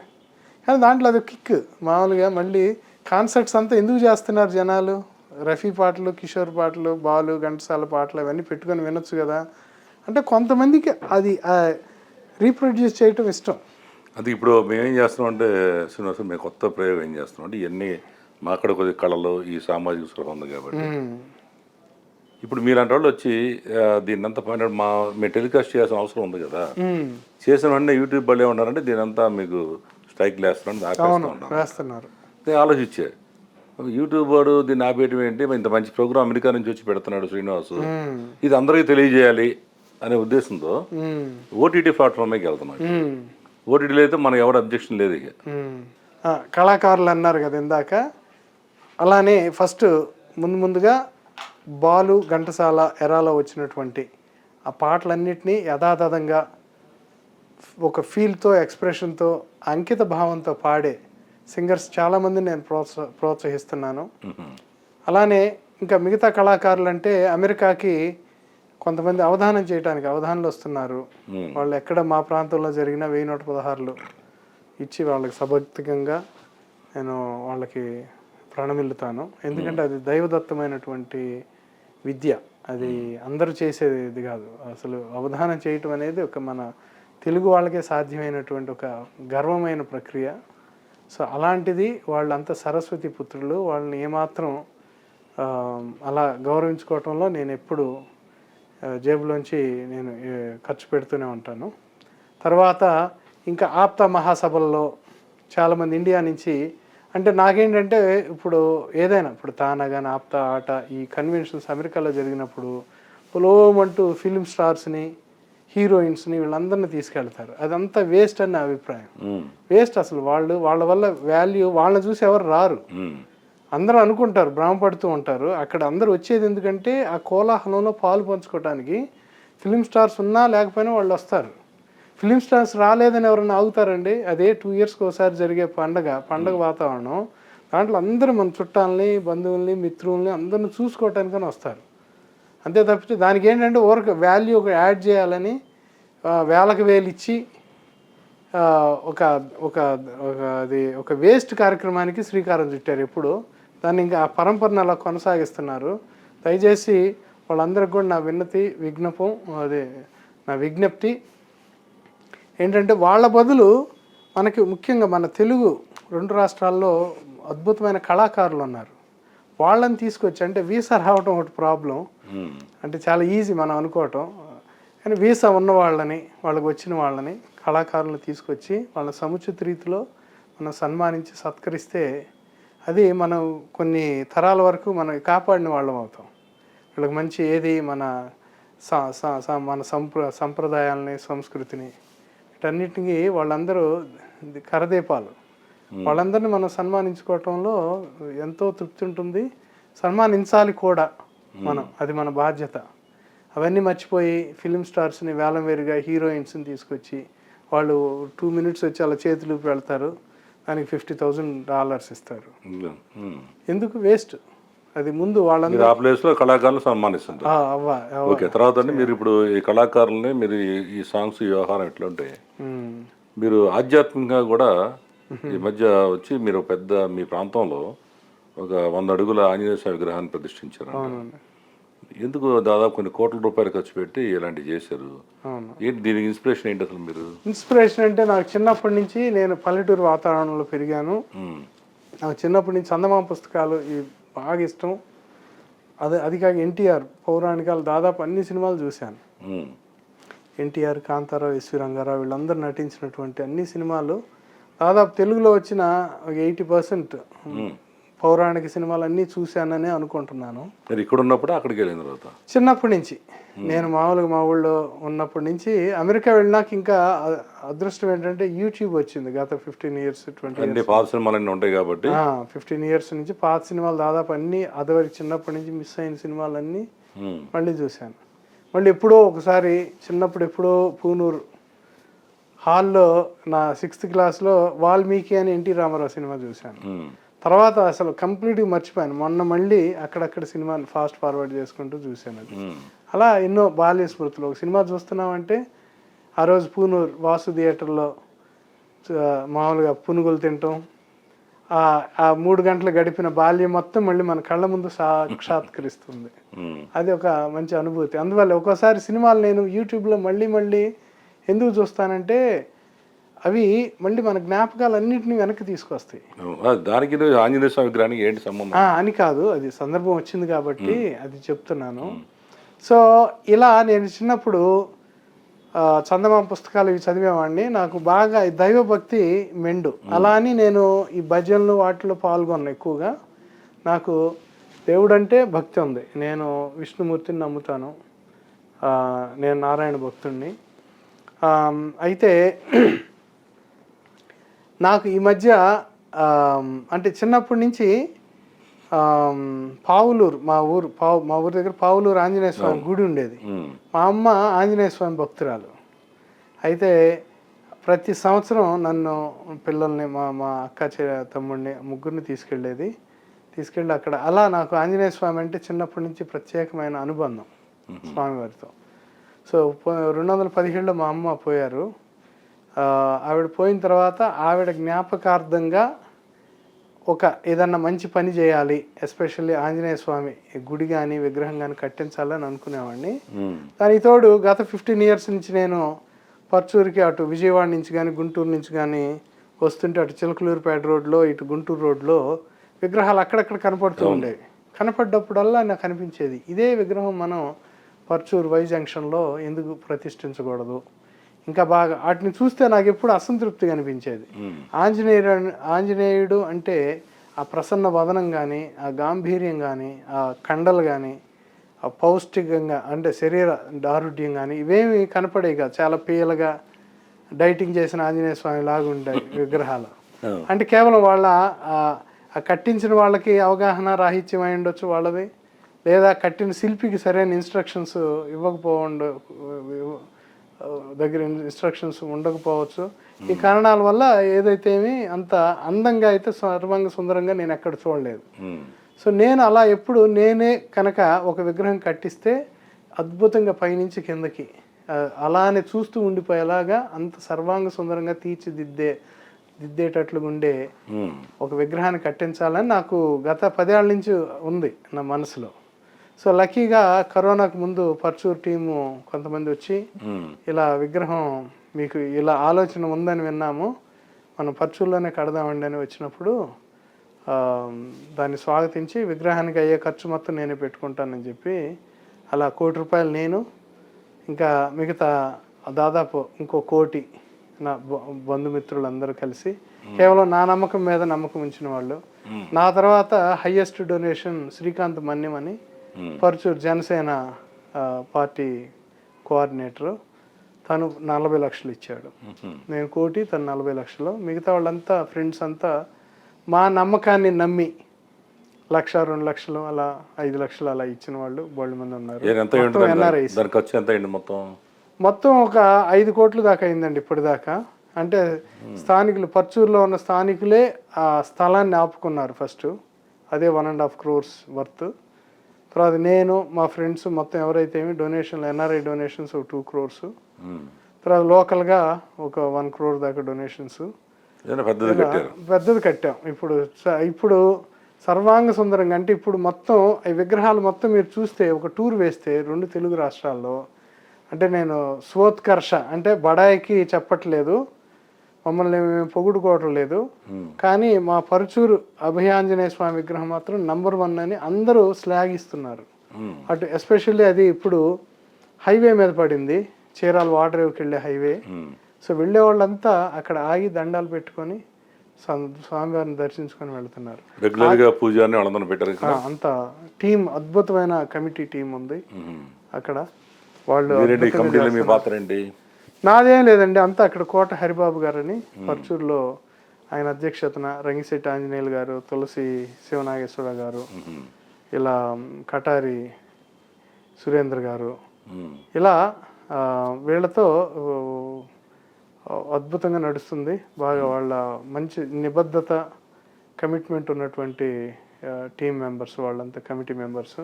కానీ దాంట్లో అది కిక్. మామూలుగా మళ్ళీ కాన్సర్ట్స్ అంతా ఎందుకు చేస్తున్నారు జనాలు, రఫీ పాటలు, కిషోర్ పాటలు, బాలు, ఘంటసాల పాటలు అవన్నీ పెట్టుకొని వినొచ్చు కదా అంటే, కొంతమందికి అది రీప్రొడ్యూస్ చేయటం ఇష్టం. అది ఇప్పుడు మేమేం చేస్తున్నాం అంటే శ్రీనివాసం, మేము కొత్త ప్రయోగం ఏం చేస్తున్నాం అంటే, ఇవన్నీ మా అక్కడ కొద్ది కళలు, ఈ సామాజిక స్పృహ ఉంది కాబట్టి ఇప్పుడు మీలాంటి వాళ్ళు వచ్చి దీన్నంతా మేము టెలికాస్ట్ చేయాల్సిన అవసరం ఉంది కదా, చేసిన వెంటనే యూట్యూబ్ వాళ్ళు ఏమన్నారంటే దీనంతా మీకు స్ట్రైక్ వేస్తున్నారు. నేను ఆలోచించే, యూట్యూబ్ వాడు దీన్ని ఆపేయటం ఏంటి, ఇంత మంచి ప్రోగ్రామ్ అమెరికా నుంచి వచ్చి పెడుతున్నాడు శ్రీనివాస్, ఇది అందరికీ తెలియజేయాలి అనే ఉద్దేశంతో ఓటీటీ ప్లాట్ఫామ్కి వెళ్తున్నాం. ఓటీటీలో అయితే మనకు ఎవరు అబ్జెక్షన్ లేదు ఇక. కళాకారులు అన్నారు కదా ఇందాక, అలానే ఫస్ట్ ముందుగా బాలు ఘంటసాల ఎరాలో వచ్చినటువంటి ఆ పాటలన్నిటినీ యథాతథంగా ఒక ఫీల్తో ఎక్స్ప్రెషన్తో అంకిత భావంతో పాడే సింగర్స్ చాలామందిని నేను ప్రోత్సహిస్తున్నాను. అలానే ఇంకా మిగతా కళాకారులు అంటే అమెరికాకి కొంతమంది అవధానం చేయడానికి అవధానులు వస్తున్నారు. వాళ్ళు ఎక్కడ మా ప్రాంతంలో జరిగిన 1116 ఇచ్చి వాళ్ళకి సభక్తికంగా నేను వాళ్ళకి ప్రణమిల్లుతాను. ఎందుకంటే అది దైవదత్తమైనటువంటి విద్య, అది అందరూ చేసేది ఇది కాదు. అసలు అవధానం చేయటం అనేది ఒక మన తెలుగు వాళ్ళకే సాధ్యమైనటువంటి ఒక గర్వమైన ప్రక్రియ. సో అలాంటిది వాళ్ళంతా సరస్వతి పుత్రులు, వాళ్ళని ఏమాత్రం అలా గౌరవించుకోవటంలో నేను ఎప్పుడు జేబులోంచి నేను ఖర్చు పెడుతూనే ఉంటాను. తర్వాత ఇంకా ఆప్తా మహాసభల్లో చాలామంది ఇండియా నుంచి, అంటే నాకేంటంటే ఇప్పుడు ఏదైనా ఇప్పుడు తానా కానీ ఆప్తా ఆట ఈ కన్వెన్షన్స్ అమెరికాలో జరిగినప్పుడు పొలోమంటూ ఫిలిం స్టార్స్ని హీరోయిన్స్ని వీళ్ళందరినీ తీసుకెళ్తారు. అదంతా వేస్ట్ అని నా అభిప్రాయం. వేస్ట్ అసలు. వాళ్ళ వల్ల వాల్యూ వాళ్ళని చూసి ఎవరు రారు. అందరూ అనుకుంటారు, భ్రమపడుతూ ఉంటారు. అక్కడ అందరూ వచ్చేది ఎందుకంటే ఆ కోలాహలంలో పాలు పంచుకోవడానికి. ఫిలిం స్టార్స్ ఉన్నా లేకపోయినా వాళ్ళు వస్తారు. ఫిలిం స్టార్స్ రాలేదని ఎవరైనా ఆగుతారండి? అదే 2 yearsకి ఒకసారి జరిగే పండగ వాతావరణం. దాంట్లో అందరూ మన చుట్టాలని, బంధువుల్ని, మిత్రుల్ని అందరిని చూసుకోవటానికని వస్తారు. అంతే తప్పితే దానికి ఏంటంటే ఓరకు వాల్యూ ఒక యాడ్ చేయాలని వేలకు వేలు ఇచ్చి ఒక వేస్ట్ కార్యక్రమానికి శ్రీకారం చుట్టారు. ఎప్పుడు దాన్ని ఇంకా ఆ పరంపరను అలా కొనసాగిస్తున్నారు. దయచేసి వాళ్ళందరికీ కూడా నా విజ్ఞప్తి ఏంటంటే వాళ్ళ బదులు మనకి ముఖ్యంగా మన తెలుగు 2 రాష్ట్రాల్లో అద్భుతమైన కళాకారులు ఉన్నారు. వాళ్ళని తీసుకొచ్చి, అంటే వీసా రావటం ఒకటి ప్రాబ్లం, అంటే చాలా ఈజీ మనం అనుకోవటం, కానీ వీసా ఉన్న వాళ్ళకి వచ్చిన వాళ్ళని కళాకారులను తీసుకొచ్చి వాళ్ళ సముచిత రీతిలో మనం సన్మానించి సత్కరిస్తే అది మనం కొన్ని తరాల వరకు మనం కాపాడిన వాళ్ళం అవుతాం. వీళ్ళకి మంచి ఏది మన సంప్రదాయాలని, సంస్కృతిని, వీటన్నిటికీ వాళ్ళందరూ కరదీపాలు. వాళ్ళందరినీ మనం సన్మానించుకోవటంలో ఎంతో తృప్తి ఉంటుంది. సన్మానించాలి కూడా మనం, అది మన బాధ్యత. అవన్నీ మర్చిపోయి ఫిలిం స్టార్స్ని వేలంవేరుగా హీరోయిన్స్ని తీసుకొచ్చి వాళ్ళు 2 minutes వచ్చి అలా చేతులు వెళ్తారు, దానికి $50,000 ఇస్తారు. ఎందుకు? వేస్ట్. అది ముందు వాళ్ళందరూ ఆ ప్లేస్లో కళాకారులు సన్మానిస్తుంటారు. ఓకే, తర్వాత అండి మీరు ఇప్పుడు ఈ కళాకారులని మీరు ఈ సాంగ్స్ ఈ వ్యవహారం ఎట్లా ఉంటే మీరు ఆధ్యాత్మికంగా కూడా ఈ మధ్య వచ్చి మీరు మీ ప్రాంతంలో ఒక 100 అడుగుల ఆంజనేయ స్వామి విగ్రహాన్ని ప్రతిష్ఠించారు. ఎందుకు దాదాపు కొన్ని కోట్ల రూపాయలు ఖర్చు పెట్టి ఇలాంటివి చేశారు? ఏంటి దీనికి ఇన్స్పిరేషన్ ఏంటి అసలు? మీరు ఇన్స్పిరేషన్ అంటే నాకు చిన్నప్పటి నుంచి నేను పల్లెటూరు వాతావరణంలో పెరిగాను. నాకు చిన్నప్పటి నుంచి చందమామ పుస్తకాలు బాగా ఇష్టం. అది కాక ఎన్టీఆర్ పౌరాణికాలు దాదాపు అన్ని సినిమాలు చూశాను. ఎన్టీఆర్, కాంతారావు, ఎస్వి రంగారావు వీళ్ళందరూ నటించినటువంటి అన్ని సినిమాలు దాదాపు తెలుగులో వచ్చిన 80% పౌరాణిక సినిమాలన్నీ చూశాననే అనుకుంటున్నాను. మీరు ఇక్కడ ఉన్నప్పుడు అక్కడికి వెళ్ళిన తర్వాత చిన్నప్పటి నుంచి నేను మామూలుగా మా ఊళ్ళో ఉన్నప్పటి నుంచి అమెరికా వెళ్ళినాక ఇంకా అదృష్టం ఏంటంటే యూట్యూబ్ వచ్చింది. గత 15 years 20 years పాత సినిమాలన్నీ ఉంటాయి కాబట్టి 15 years నుంచి పాత సినిమాలు దాదాపు అన్నీ అదివరకు చిన్నప్పటి నుంచి మిస్ అయిన సినిమాలన్నీ మళ్ళీ చూశాను. మళ్ళీ ఎప్పుడో ఒకసారి ఎప్పుడో పూనూరు హాల్లో నా 6th classలో వాల్మీకి అని ఎన్టీ రామారావు సినిమా చూశాను. తర్వాత అసలు కంప్లీట్గా మర్చిపోయాను. మొన్న మళ్ళీ అక్కడక్కడ సినిమాని ఫాస్ట్ ఫార్వర్డ్ చేసుకుంటూ చూశాను. అది అలా ఎన్నో బాల్య స్మృతులు. ఒక సినిమా చూస్తున్నామంటే ఆ రోజు పూనూరు వాసు థియేటర్లో మామూలుగా పునుగులు తినటం, ఆ 3 గంటలు గడిపిన బాల్యం మొత్తం మళ్ళీ మన కళ్ళ ముందు సాక్షాత్కరిస్తుంది. అది ఒక మంచి అనుభూతి. అందువల్ల ఒక్కోసారి సినిమాలు నేను యూట్యూబ్లో మళ్ళీ ఎందుకు చూస్తానంటే అవి మళ్ళీ మన జ్ఞాపకాలన్నింటినీ వెనక్కి తీసుకొస్తాయి. దానికి ఆంజనేయ స్వామి విగ్రహానికి ఏంటి సంబంధం అని కాదు, అది సందర్భం వచ్చింది కాబట్టి అది చెప్తున్నాను. సో ఇలా నేను చిన్నప్పుడు చందమామ పుస్తకాలు ఇవి చదివేవాడిని. నాకు బాగా దైవభక్తి మెండు. అలా అని నేను ఈ భజనలు వాటిలో పాల్గొన్నాను ఎక్కువగా. నాకు దేవుడు అంటే భక్తి ఉంది. నేను విష్ణుమూర్తిని నమ్ముతాను. నేను నారాయణ భక్తుడిని. అయితే నాకు ఈ మధ్య అంటే చిన్నప్పటి నుంచి పావులూరు మా ఊరు దగ్గర పావులూరు ఆంజనేయ స్వామి గుడి ఉండేది. మా అమ్మ ఆంజనేయ స్వామి భక్తురాలు. అయితే ప్రతి సంవత్సరం నన్ను పిల్లల్ని మా అక్క తమ్ముడిని ముగ్గురిని తీసుకెళ్ళి అక్కడ అలా నాకు ఆంజనేయ స్వామి అంటే చిన్నప్పటి నుంచి ప్రత్యేకమైన అనుబంధం స్వామివారితో. సో 2017లో మా అమ్మ పోయారు. ఆవిడ పోయిన తర్వాత ఆవిడ జ్ఞాపకార్థంగా ఏదన్నా మంచి పని చేయాలి, ఎస్పెషల్లీ ఆంజనేయ స్వామి గుడి కానీ విగ్రహం కానీ కట్టించాలని అనుకునేవాడిని. దానికి తోడు గత 15 years నుంచి నేను పర్చూరుకి అటు విజయవాడ నుంచి కానీ గుంటూరు నుంచి కానీ వస్తుంటే అటు చిలకలూరుపేట రోడ్లో ఇటు గుంటూరు రోడ్లో విగ్రహాలు అక్కడక్కడ కనపడుతూ ఉండేవి. కనపడ్డప్పుడల్లా నాకు అనిపించేది, ఇదే విగ్రహం మనం పర్చూరు వై జంక్షన్లో ఎందుకు ప్రతిష్ఠించకూడదు. ఇంకా బాగా వాటిని చూస్తే నాకు ఎప్పుడు అసంతృప్తిగా అనిపించేది. ఆంజనేయుడు అంటే ఆ ప్రసన్న వదనం కానీ, ఆ గాంభీర్యం కానీ, ఆ కండలు కానీ, ఆ పౌష్టికంగా అంటే శరీర దారుఢ్యం కానీ ఇవేమి కనపడేవి కాదు. చాలా పీలగా డైటింగ్ చేసిన ఆంజనేయ స్వామి లాగా ఉండే విగ్రహాలు. అంటే కేవలం వాళ్ళ కట్టించిన వాళ్ళకి అవగాహన రాహిత్యం అయి ఉండొచ్చు వాళ్ళది, లేదా కట్టిన శిల్పికి సరైన ఇన్స్ట్రక్షన్స్ దగ్గర ఇన్స్ట్రక్షన్స్ ఉండకపోవచ్చు. ఈ కారణాల వల్ల ఏదైతేమి అంత అందంగా అయితే సర్వాంగ సుందరంగా నేను ఎక్కడ చూడలేదు. సో నేను అలా ఎప్పుడు నేనే కనుక ఒక విగ్రహం కట్టిస్తే అద్భుతంగా పైనుంచి కిందకి అలానే చూస్తూ ఉండిపోయేలాగా అంత సర్వాంగ సుందరంగా దిద్దేటట్లుగా ఉండే ఒక విగ్రహాన్ని కట్టించాలని నాకు గత 10 ఏళ్ల నుంచి ఉంది నా మనసులో. సో లక్కీగా కరోనాకు ముందు పర్చూర్ టీము కొంతమంది వచ్చి ఇలా విగ్రహం మీకు ఇలా ఆలోచన ఉందని విన్నాము, మనం పర్చూర్లోనే కడదామండి అని వచ్చినప్పుడు దాన్ని స్వాగతించి విగ్రహానికి అయ్యే ఖర్చు మొత్తం నేనే పెట్టుకుంటానని చెప్పి అలా ₹1 కోటి నేను ఇంకా మిగతా దాదాపు ఇంకో 1 కోటి నా బంధుమిత్రులందరూ కలిసి కేవలం నా నమ్మకం మీద నమ్మకం ఉంచిన వాళ్ళు. నా తర్వాత హైయెస్ట్ డొనేషన్ శ్రీకాంత్ మన్యం అని పర్చూర్ జనసేన పార్టీ కోఆర్డినేటరు, తను 40 లక్షలు ఇచ్చాడు. నేను 1 కోటి, తను 40 లక్షలు. మిగతా వాళ్ళంతా ఫ్రెండ్స్ అంతా మా నమ్మకాన్ని నమ్మి 1 లక్ష, 2 లక్షలు అలా 5 లక్షలు అలా ఇచ్చిన వాళ్ళు బోల్డ్ మంది ఉన్నారు. ఎన్ఆర్ఐస్ మొత్తం ఒక 5 కోట్ల దాకా అయిందండి ఇప్పటిదాకా. అంటే స్థానికులు పర్చూరులో ఉన్న స్థానికులే ఆ స్థలాన్ని ఆపుకున్నారు ఫస్ట్, అదే 1.5 crores వర్త్. తర్వాత నేను మా ఫ్రెండ్స్ మొత్తం ఎవరైతే డొనేషన్లు ఎన్ఆర్ఐ డొనేషన్స్ ఒక 2 crores, తర్వాత లోకల్గా ఒక 1 crore దాకా డొనేషన్స్ పెద్దది కట్టాం. ఇప్పుడు సర్వాంగ సుందరంగా అంటే ఇప్పుడు మొత్తం ఈ విగ్రహాలు మొత్తం మీరు చూస్తే ఒక టూర్ వేస్తే 2 తెలుగు రాష్ట్రాల్లో, అంటే నేను స్వోత్కర్ష అంటే బడాయికి చెప్పట్లేదు, మమ్మల్ని మేము పొగుడుకోవటం లేదు, కానీ మా పరుచూరు అభయాంజనేయ స్వామి విగ్రహం మాత్రం నంబర్ 1 అని అందరూ శ్లాఘిస్తున్నారు. అటు ఎస్పెషల్లీ అది ఇప్పుడు హైవే మీద పడింది, చీరాల వాటరేవుకి వెళ్ళే హైవే. సో వెళ్ళే వాళ్ళంతా అక్కడ ఆగి దండాలు పెట్టుకొని స్వామివారిని దర్శించుకొని వెళ్తున్నారు. అంత టీం, అద్భుతమైన కమిటీ టీం ఉంది అక్కడ. వాళ్ళు నాదేం లేదండి, అంతా అక్కడ కోట హరిబాబు గారని పర్చూరులో ఆయన అధ్యక్షతన రంగిశెట్టి ఆంజనేయులు గారు, తులసి శివనాగేశ్వర గారు, ఇలా కటారి సురేంద్ర గారు, ఇలా వీళ్ళతో అద్భుతంగా నడుస్తుంది బాగా. వాళ్ళ మంచి నిబద్ధత, కమిట్మెంట్ ఉన్నటువంటి టీం మెంబర్స్ వాళ్ళంతా, కమిటీ మెంబర్స్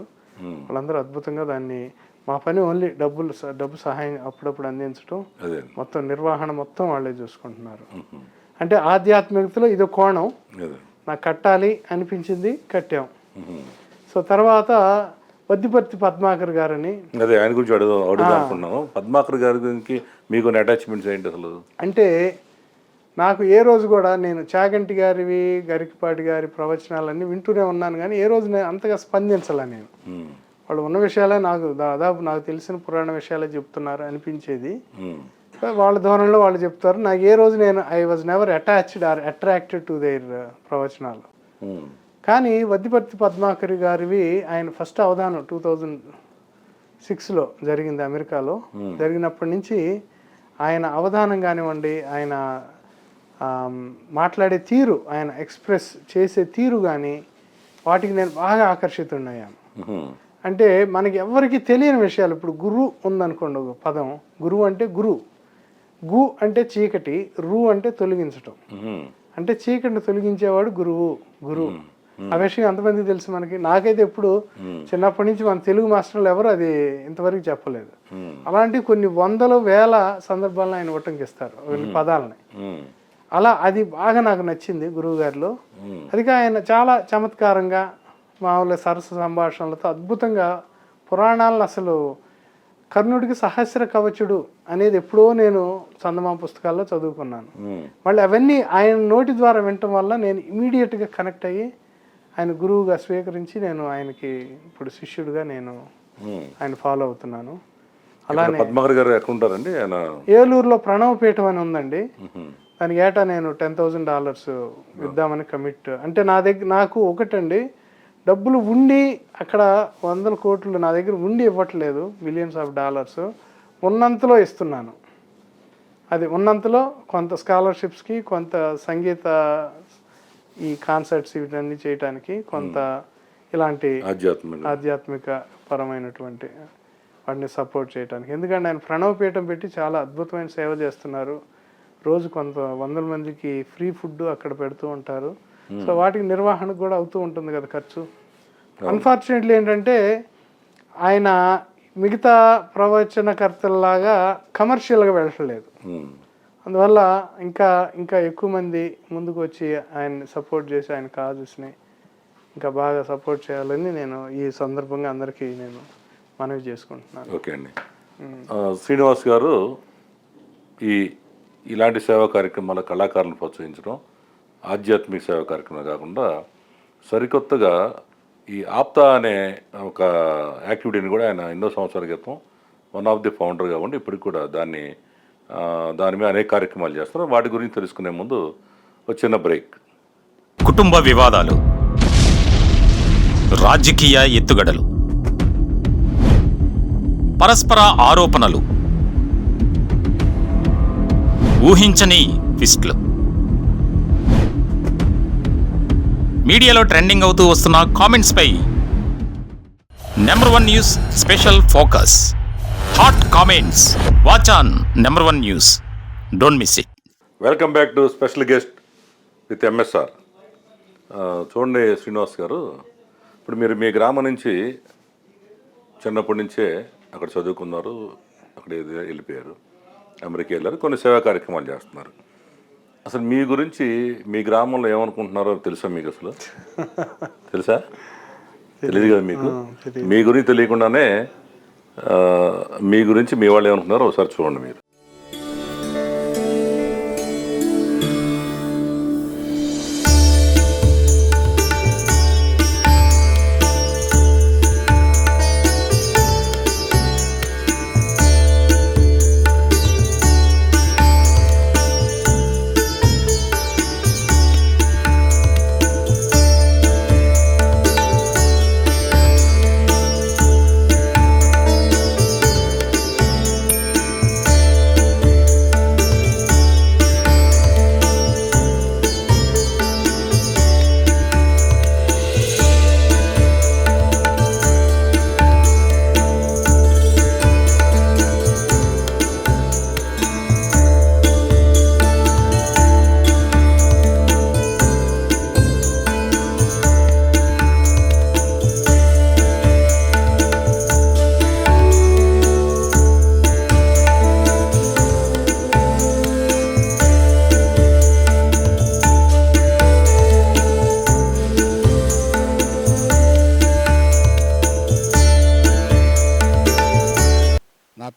వాళ్ళందరూ అద్భుతంగా దాన్ని, మా పని ఓన్లీ డబ్బు సహాయం అప్పుడప్పుడు అందించడం, మొత్తం నిర్వహణ మొత్తం వాళ్ళే చూసుకుంటున్నారు. అంటే ఆధ్యాత్మికతలో ఇది కోణం, నాకు కట్టాలి అనిపించింది, కట్టాం. సో తర్వాత వద్దిపర్తి పద్మాకర్ గారని, అదే ఆయన గురించి అడుగుదాం. పద్మాకర్ గారి గురించి మీకు అటాచ్మెంట్స్ ఏంటి అసలు? అంటే నాకు ఏ రోజు కూడా నేను చాగంటి గారివి, గరికపాటి గారి ప్రవచనాలన్నీ వింటూనే ఉన్నాను, కానీ ఏ రోజు నేను అంతగా స్పందించాల. నేను వాళ్ళు ఉన్న విషయాలే నాకు తెలిసిన పురాణ విషయాలే చెప్తున్నారు అనిపించేది. వాళ్ళ ధోరణిలో వాళ్ళు చెప్తారు. నాకు ఏ రోజు నేను I was never attached or attracted to their ప్రవచనాలు. కానీ వద్దిపర్తి పద్మాకర్ గారివి ఆయన ఫస్ట్ అవధానం 2006లో జరిగింది అమెరికాలో. జరిగినప్పటి నుంచి ఆయన అవధానం కానివ్వండి, ఆయన మాట్లాడే తీరు, ఆయన ఎక్స్ప్రెస్ చేసే తీరు కానీ వాటికి నేను బాగా ఆకర్షితున్నాను. అంటే మనకి ఎవరికి తెలియని విషయాలు, ఇప్పుడు గురు ఉందనుకోండి ఒక పదం, గురువు అంటే గురు, గు అంటే చీకటి, రు అంటే తొలగించటం, అంటే చీకటిని తొలగించేవాడు గురువు. ఆ విషయం ఎంతమందికి తెలుసు మనకి? నాకైతే ఎప్పుడు చిన్నప్పటి నుంచి మన తెలుగు మాస్టర్లు ఎవరు అది ఇంతవరకు చెప్పలేదు. అలాంటి కొన్ని వందల వేల సందర్భాలను ఆయన ఉటంకిస్తారు పదాలని. అలా అది బాగా నాకు నచ్చింది గురువు గారిలో. అది ఆయన చాలా చమత్కారంగా మామూలుగా సరస సంభాషణలతో అద్భుతంగా పురాణాలను, అసలు కర్ణుడికి సహస్ర కవచుడు అనేది ఎప్పుడో నేను చందమామ పుస్తకాల్లో చదువుకున్నాను. మళ్ళీ అవన్నీ ఆయన నోటి ద్వారా వినటం వల్ల నేను ఇమీడియట్గా కనెక్ట్ అయ్యి ఆయన గురువుగా స్వీకరించి నేను ఆయనకి ఇప్పుడు శిష్యుడిగా నేను ఆయన ఫాలో అవుతున్నాను. అలానే పద్మగారు గారు ఎక్కడ ఉంటారండి? ఆయన ఏలూరులో ప్రణవపీఠం అని ఉందండి. దానికి ఏటా నేను $10,000 ఇద్దామని కమిట్. అంటే నాకు ఒకటండి, డబ్బులు ఉండి అక్కడ 100 కోట్లు నా దగ్గర ఉండి ఇవ్వట్లేదు, $millions ఉన్నంతలో ఇస్తున్నాను. అది ఉన్నంతలో కొంత స్కాలర్షిప్స్కి, కొంత సంగీత ఈ కాన్సర్ట్స్ ఇవన్నీ చేయడానికి, కొంత ఇలాంటి ఆధ్యాత్మిక పరమైనటువంటి వాటిని సపోర్ట్ చేయడానికి. ఎందుకంటే ఆయన ప్రణవపీఠం పెట్టి చాలా అద్భుతమైన సేవ చేస్తున్నారు. రోజు కొంత 100 మందికి ఫ్రీ ఫుడ్ అక్కడ పెడుతూ ఉంటారు. సో వాటికి నిర్వహణకు కూడా అవుతూ ఉంటుంది కదా ఖర్చు. అన్ఫార్చునేట్లీ ఏంటంటే ఆయన మిగతా ప్రవచనకర్తల్లాగా కమర్షియల్గా వెళ్ళట్లేదు. అందువల్ల ఇంకా ఎక్కువ మంది ముందుకు వచ్చి ఆయన్ని సపోర్ట్ చేసి ఆయన కాజెస్ని ఇంకా బాగా సపోర్ట్ చేయాలని నేను ఈ సందర్భంగా అందరికీ నేను మనవి చేసుకుంటున్నాను. ఓకే అండి. శ్రీనివాస్ గారు ఇలాంటి సేవా కార్యక్రమాల కళాకారులను ప్రోత్సహించడం, ఆధ్యాత్మిక సేవా కార్యక్రమం కాకుండా సరికొత్తగా ఈ ఆప్తా అనే ఒక యాక్టివిటీని కూడా ఆయన ఎన్నో సంవత్సరాల క్రితం వన్ ఆఫ్ ది ఫౌండర్గా ఉండి ఇప్పటికి కూడా దాని మీద అనేక కార్యక్రమాలు చేస్తారు. వాటి గురించి తెలుసుకునే ముందు ఒక చిన్న బ్రేక్. కుటుంబ వివాదాలు, రాజకీయ ఎత్తుగడలు, పరస్పర ఆరోపణలు, ఊహించని ట్విస్ట్లు, మీడియాలో ట్రెండింగ్ అవుతూ వస్తున్న కామెంట్స్ పై #1 news special focus. Hot comments watch on #1 news. Don't miss it. Welcome back to special guest with MSR. చూడండి శ్రీనివాస్ గారు, ఇప్పుడు మీరు మీ గ్రామం నుంచి చిన్నప్పటి నుంచే అక్కడ చదువుకున్నారు, అక్కడ వెళ్ళిపోయారు, అమెరికా వెళ్ళారు, కొన్ని సేవా కార్యక్రమాలు చేస్తున్నారు. అసలు మీ గురించి మీ గ్రామంలో ఏమనుకుంటున్నారో తెలుసా మీకు? అసలు తెలుసా? తెలియదు కదా మీకు. మీ గురించి తెలియకుండానే మీ గురించి మీ వాళ్ళు ఏమనుకుంటున్నారో ఒకసారి చూడండి మీరు.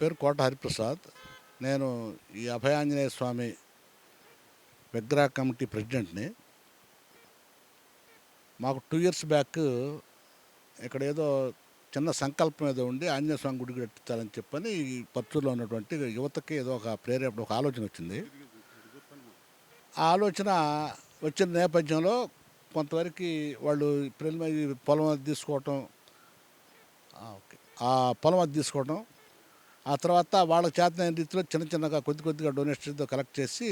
పేరు కోట హరిప్రసాద్. నేను ఈ అభయాంజనేయ స్వామి విగ్రహ కమిటీ ప్రెసిడెంట్ని. మాకు 2 years బ్యాక్ ఇక్కడ ఏదో చిన్న సంకల్పం ఏదో ఉండి ఆంజనేయ స్వామి గుడి కట్టించాలని చెప్పని ఈ పత్తూరులో ఉన్నటువంటి యువతకి ఏదో ఒక ప్రేరేపణ, ఒక ఆలోచన వచ్చింది. ఆ ఆలోచన వచ్చిన నేపథ్యంలో కొంతవరకు వాళ్ళు పొలం అది తీసుకోవటం, ఆ పొలం అది తీసుకోవటం, ఆ తర్వాత వాళ్ళ చేతనైన రీతిలో చిన్నగా కొద్దిగా డొనేషన్తో కలెక్ట్ చేసి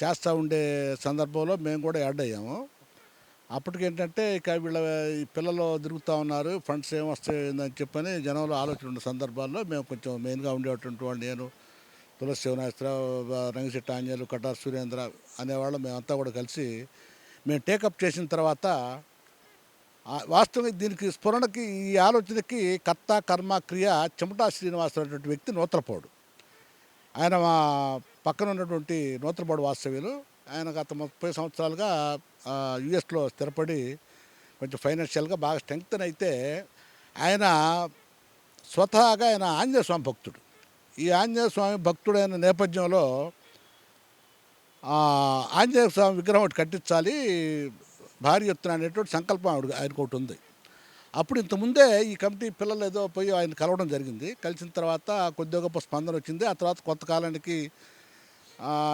చేస్తూ ఉండే సందర్భంలో మేము కూడా యాడ్ అయ్యాము. అప్పటికేంటంటే ఇక వీళ్ళ ఈ పిల్లలు తిరుగుతూ ఉన్నారు, ఫండ్స్ ఏమొస్తాయని చెప్పని జనంలో ఆలోచన ఉన్న సందర్భాల్లో మేము కొంచెం మెయిన్గా ఉండేటువంటి వాళ్ళు, నేను, తులసి శివనాశ్వరరావు, రంగిశెట్టి ఆంజనేయులు, కటార్ సురేంద్ర అనేవాళ్ళు మేమంతా కూడా కలిసి మేము టేకప్ చేసిన తర్వాత వాస్తవంగా దీనికి స్ఫురణకి, ఈ ఆలోచనకి కర్త కర్మ క్రియ చెమటా శ్రీనివాసరావు అనేటువంటి వ్యక్తి నూతలపాడు. ఆయన మా పక్కన ఉన్నటువంటి నూతలపాడు వాస్తవ్యులు. ఆయన గత 30 సంవత్సరాలుగా యుఎస్లో స్థిరపడి కొంచెం ఫైనాన్షియల్గా బాగా స్ట్రెంగ్తన్ అయితే, ఆయన స్వతహాగా ఆయన ఆంజనేయ స్వామి భక్తుడు. ఈ ఆంజనేయ స్వామి భక్తుడైన నేపథ్యంలో ఆంజనేయ స్వామి విగ్రహం ఒకటి కట్టించాలి భారీ ఎత్తున అనేటువంటి సంకల్పం ఆయనకు ఒకటి ఉంది. అప్పుడు ఇంతకుముందే ఈ కమిటీ పిల్లలు ఏదో పోయి ఆయన కలవడం జరిగింది. కలిసిన తర్వాత కొద్దిగా గొప్ప స్పందన వచ్చింది. ఆ తర్వాత కొంతకాలానికి